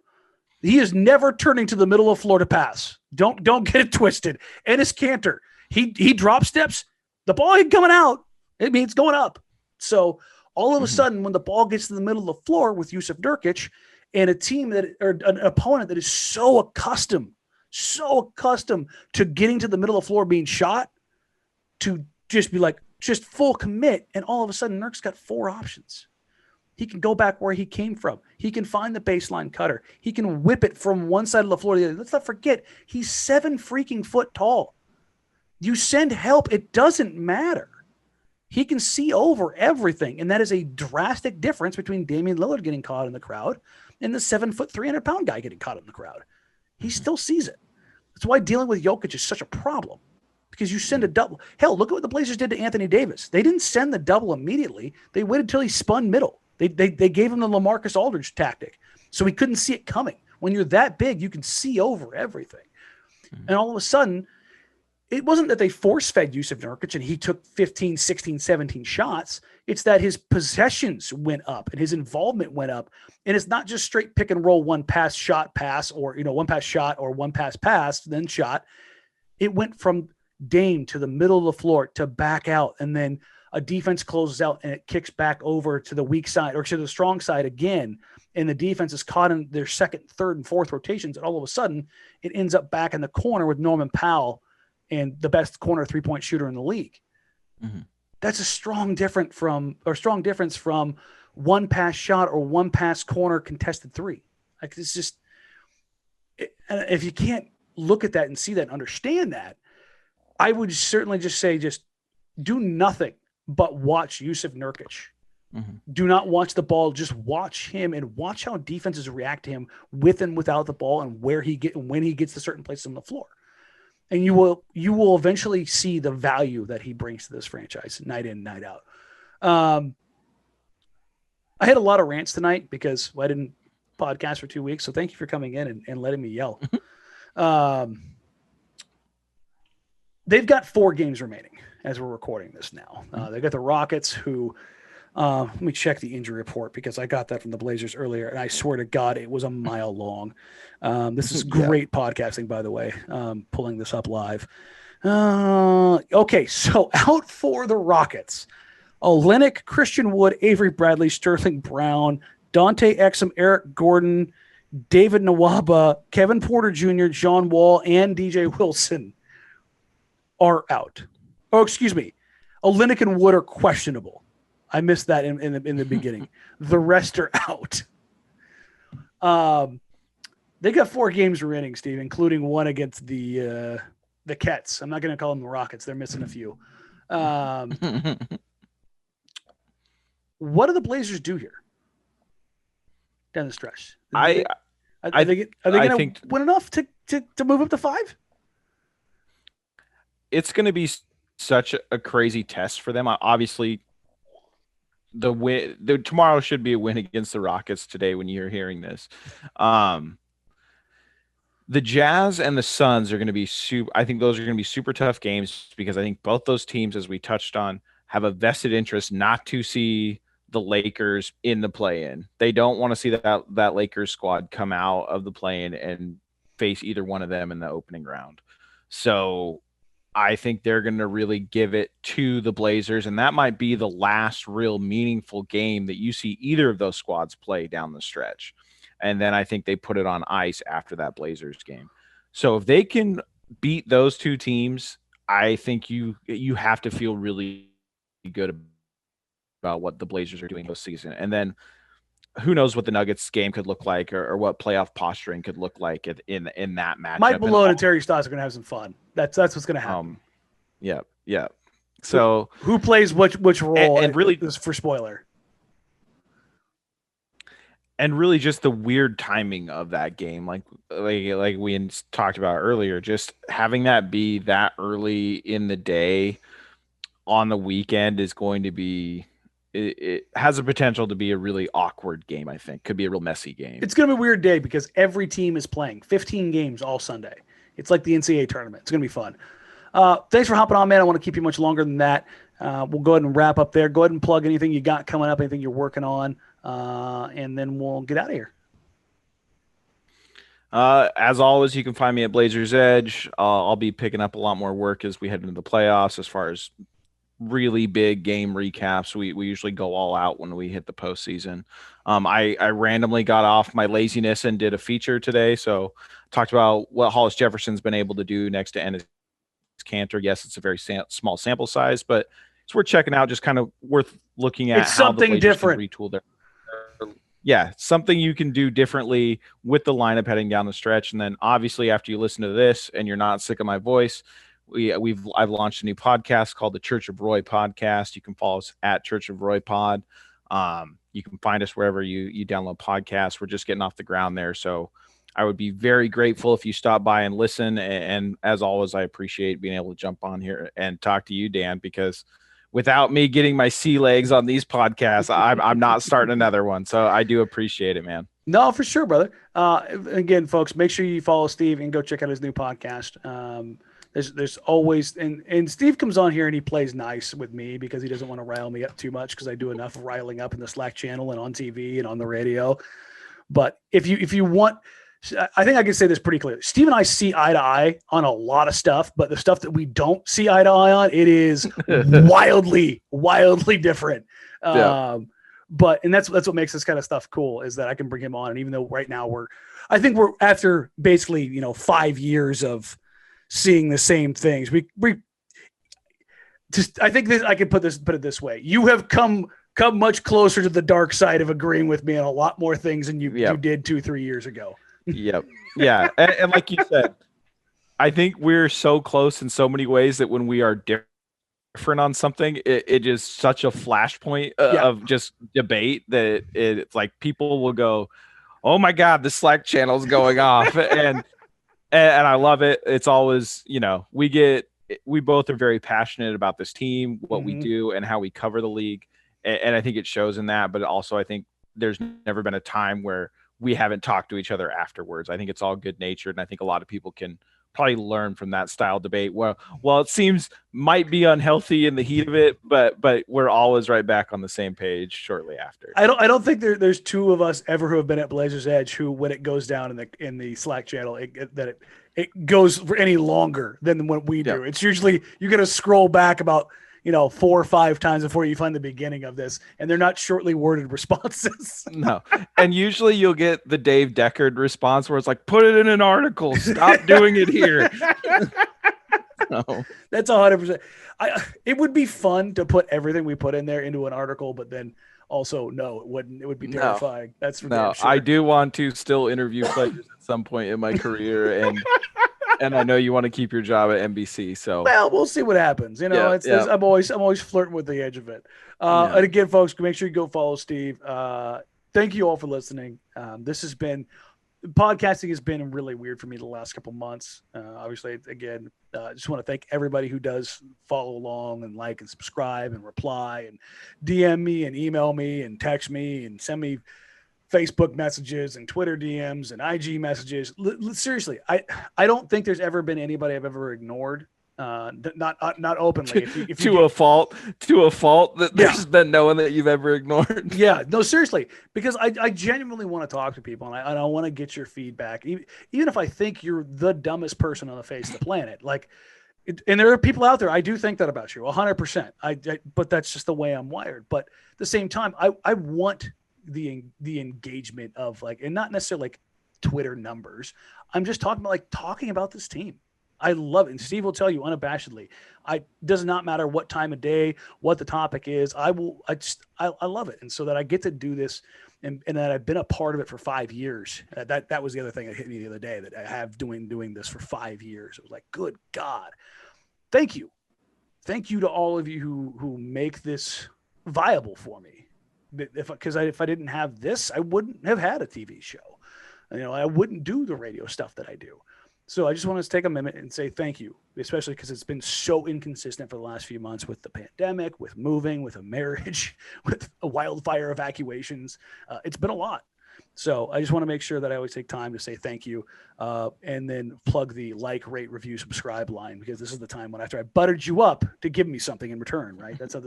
He is never turning to the middle of the floor to pass. Don't get it twisted. Enes Kanter, he drop steps. The ball ain't coming out. It means going up. So all of a sudden, when the ball gets to the middle of the floor with Jusuf Nurkic and a team or an opponent that is so accustomed to getting to the middle of the floor being shot, to just be like, just full commit, and all of a sudden Nurk's got four options. He can go back where he came from. He can find the baseline cutter. He can whip it from one side of the floor to the other. Let's not forget, he's 7 freaking foot tall. You send help, it doesn't matter. He can see over everything, and that is a drastic difference between Damian Lillard getting caught in the crowd and the 7 foot 300-pound guy getting caught in the crowd. He still sees it. That's why dealing with Jokic is such a problem, because you send a double. Hell, look at what the Blazers did to Anthony Davis. They didn't send the double immediately. They waited till he spun middle. They gave him the LaMarcus Aldridge tactic, so he couldn't see it coming. When you're that big, you can see over everything. And all of a sudden, it wasn't that they force-fed Jusuf Nurkic and he took 15, 16, 17 shots. It's that his possessions went up and his involvement went up. And it's not just straight pick and roll, one pass, shot, pass, or, one pass, shot, or one pass, then shot. It went from Dame to the middle of the floor to back out, and then a defense closes out and it kicks back over to the weak side or to the strong side again. And the defense is caught in their second, third, and fourth rotations. And all of a sudden, it ends up back in the corner with Norman Powell and the best corner three-point shooter in the league. Mm-hmm. That's a strong difference from one pass shot or one pass corner contested three. Like, it's just, if you can't look at that and see that and understand that, I would certainly just say, just do nothing but watch Jusuf Nurkic. Mm-hmm. Do not watch the ball. Just watch him and watch how defenses react to him with and without the ball, and when he gets to certain places on the floor. And you will eventually see the value that he brings to this franchise night in, night out. I had a lot of rants tonight because I didn't podcast for 2 weeks. So thank you for coming in and letting me yell. They've got 4 games remaining as we're recording this now. They've got the Rockets, who let me check the injury report because I got that from the Blazers earlier, and I swear to God, it was a mile long. This is great podcasting, by the way, pulling this up live. Okay, so out for the Rockets: Olynyk, Christian Wood, Avery Bradley, Sterling Brown, Dante Exum, Eric Gordon, David Nwaba, Kevin Porter Jr., John Wall, and DJ Wilson are out. Oh, excuse me. Olynyk and Wood are questionable. I missed that in the beginning. The rest are out. They got 4 games remaining, Steve, including one against the Kets. I'm not going to call them the Rockets. They're missing a few. What do the Blazers do here down the stretch? Are they going to win enough to move up to 5? It's going to be such a crazy test for them. Obviously, tomorrow should be a win against the Rockets today when you're hearing this. The Jazz and the Suns are going to be I think those are going to be super tough games, because I think both those teams, as we touched on, have a vested interest not to see the Lakers in the play-in. They don't want to see that Lakers squad come out of the play-in and face either one of them in the opening round. So I think they're going to really give it to the Blazers, and that might be the last real meaningful game that you see either of those squads play down the stretch. And then I think they put it on ice after that Blazers game. So if they can beat those 2 teams, I think you have to feel really good about what the Blazers are doing this season. And then who knows what the Nuggets game could look like, or what playoff posturing could look like in that matchup. Mike Malone and Terry Stotts are going to have some fun. That's what's going to happen. Yeah. So who plays which role? And really, this for spoiler. And really, just the weird timing of that game, like we talked about earlier, just having that be that early in the day on the weekend is going to be. It has a potential to be a really awkward game. I think could be a real messy game. It's going to be a weird day because every team is playing 15 games all Sunday. It's like the NCAA tournament. It's going to be fun. Thanks for hopping on, man. I want to keep you much longer than that. We'll go ahead and wrap up there. Go ahead and plug anything you got coming up, anything you're working on, and then we'll get out of here. As always, you can find me at Blazers Edge. I'll be picking up a lot more work as we head into the playoffs. As far as really big game recaps, we usually go all out when we hit the postseason. I randomly got off my laziness and did a feature today. So talked about what Hollis Jefferson's been able to do next to Enes Kanter. Yes, it's a very small sample size, but it's worth checking out. Just kind of worth looking at. It's something different. Retool their. Yeah, something you can do differently with the lineup heading down the stretch. And then obviously after you listen to this and you're not sick of my voice, I've launched a new podcast called the Church of Roy podcast. You can follow us at Church of Roy Pod. You can find us wherever you download podcasts. We're just getting off the ground there. So I would be very grateful if you stop by and listen. And as always, I appreciate being able to jump on here and talk to you, Dan, because without me getting my sea legs on these podcasts, I'm not starting another one. So I do appreciate it, man. No, for sure, brother. Again, folks, make sure you follow Steve and go check out his new podcast. There's always, and Steve comes on here and he plays nice with me because he doesn't want to rile me up too much because I do enough riling up in the Slack channel and on TV and on the radio. But if you want, I think I can say this pretty clearly. Steve and I see eye to eye on a lot of stuff, but the stuff that we don't see eye to eye on, it is wildly different. Yeah. And that's what makes this kind of stuff cool is that I can bring him on. And even though right now I think we're after basically, 5 years of seeing the same things. We just, I think that I can put it this way. You have come much closer to the dark side of agreeing with me on a lot more things than you did 2-3 years ago. Yep. Yeah. And like you said, I think we're so close in so many ways that when we are different on something, it is such a flashpoint of just debate that it's like people will go, oh my God, the Slack channel is going off. And I love it. It's always, we both are very passionate about this team, what we do and how we cover the league. And I think it shows in that, but also I think there's never been a time where we haven't talked to each other afterwards. I think it's all good natured. And I think a lot of people can probably learn from that style debate. Well, it might be unhealthy in the heat of it, but we're always right back on the same page shortly after. I don't think there's two of us ever who have been at Blazers Edge who, when it goes down in the Slack channel, it goes for any longer than what we do. It's usually you got to scroll back about 4 or 5 times before you find the beginning of this, and they're not shortly worded responses. No. And usually you'll get the Dave Deckard response where it's like, put it in an article, stop doing it here. No. That's 100%. It would be fun to put everything we put in there into an article, but then also, no, it wouldn't. It would be terrifying. That's for damn sure. I do want to still interview players at some point in my career, and I know you want to keep your job at NBC. So we'll see what happens. I'm always flirting with the edge of it. And again, folks, make sure you go follow Steve. Thank you all for listening. Podcasting has been really weird for me the last couple months. Obviously, again, just want to thank everybody who does follow along and like and subscribe and reply and DM me and email me and text me and send me Facebook messages and Twitter DMs and IG messages. Seriously, I don't think there's ever been anybody I've ever ignored. Not openly. To a fault that there's been no one that you've ever ignored. Yeah, no, seriously, because I genuinely want to talk to people and I want to get your feedback, even if I think you're the dumbest person on the face of the planet. And there are people out there, I do think that about you 100%. But that's just the way I'm wired. But at the same time, I want the engagement of and not necessarily Twitter numbers. I'm just talking about this team. I love it. And Steve will tell you unabashedly, does not matter what time of day, what the topic is. I love it. And so that I get to do this and that I've been a part of it for 5 years. That was the other thing that hit me the other day, that I have doing this for 5 years. It was like, good God, thank you. Thank you to all of you who make this viable for me. Because if I didn't have this, I wouldn't have had a TV show. I wouldn't do the radio stuff that I do. So I just want to take a minute and say thank you, especially because it's been so inconsistent for the last few months with the pandemic, with moving, with a marriage, with a wildfire evacuations. It's been a lot. So I just want to make sure that I always take time to say thank you and then plug the rate, review, subscribe line, because this is the time when after I buttered you up to give me something in return, right? That's how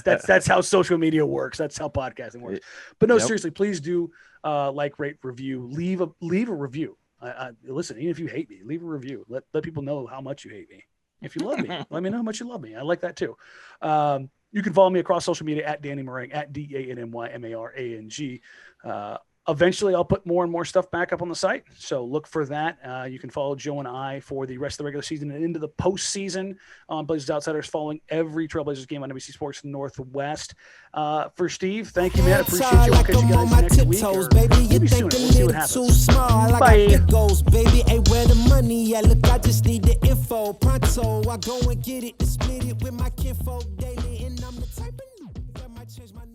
that's how social media works. That's how podcasting works. But no, seriously, please do rate, review, leave a review. Listen, even if you hate me, leave a review. Let people know how much you hate me. If you love me, let me know how much you love me. I like that too. You can follow me across social media at Danny Marang, at DANNYMARANG. Eventually, I'll put more and more stuff back up on the site, so look for that. You can follow Joe and I for the rest of the regular season and into the postseason on Blazers Outsiders, following every Trailblazers game on NBC Sports Northwest. For Steve, thank you, man. Appreciate you. We'll catch you guys next week, or maybe soon. We'll see what happens. Bye. Goes, baby, ain't where the money at. Look, I just need the info. Pronto, I go and get it and split it with my kinfolk daily, and I'm the type of that might change my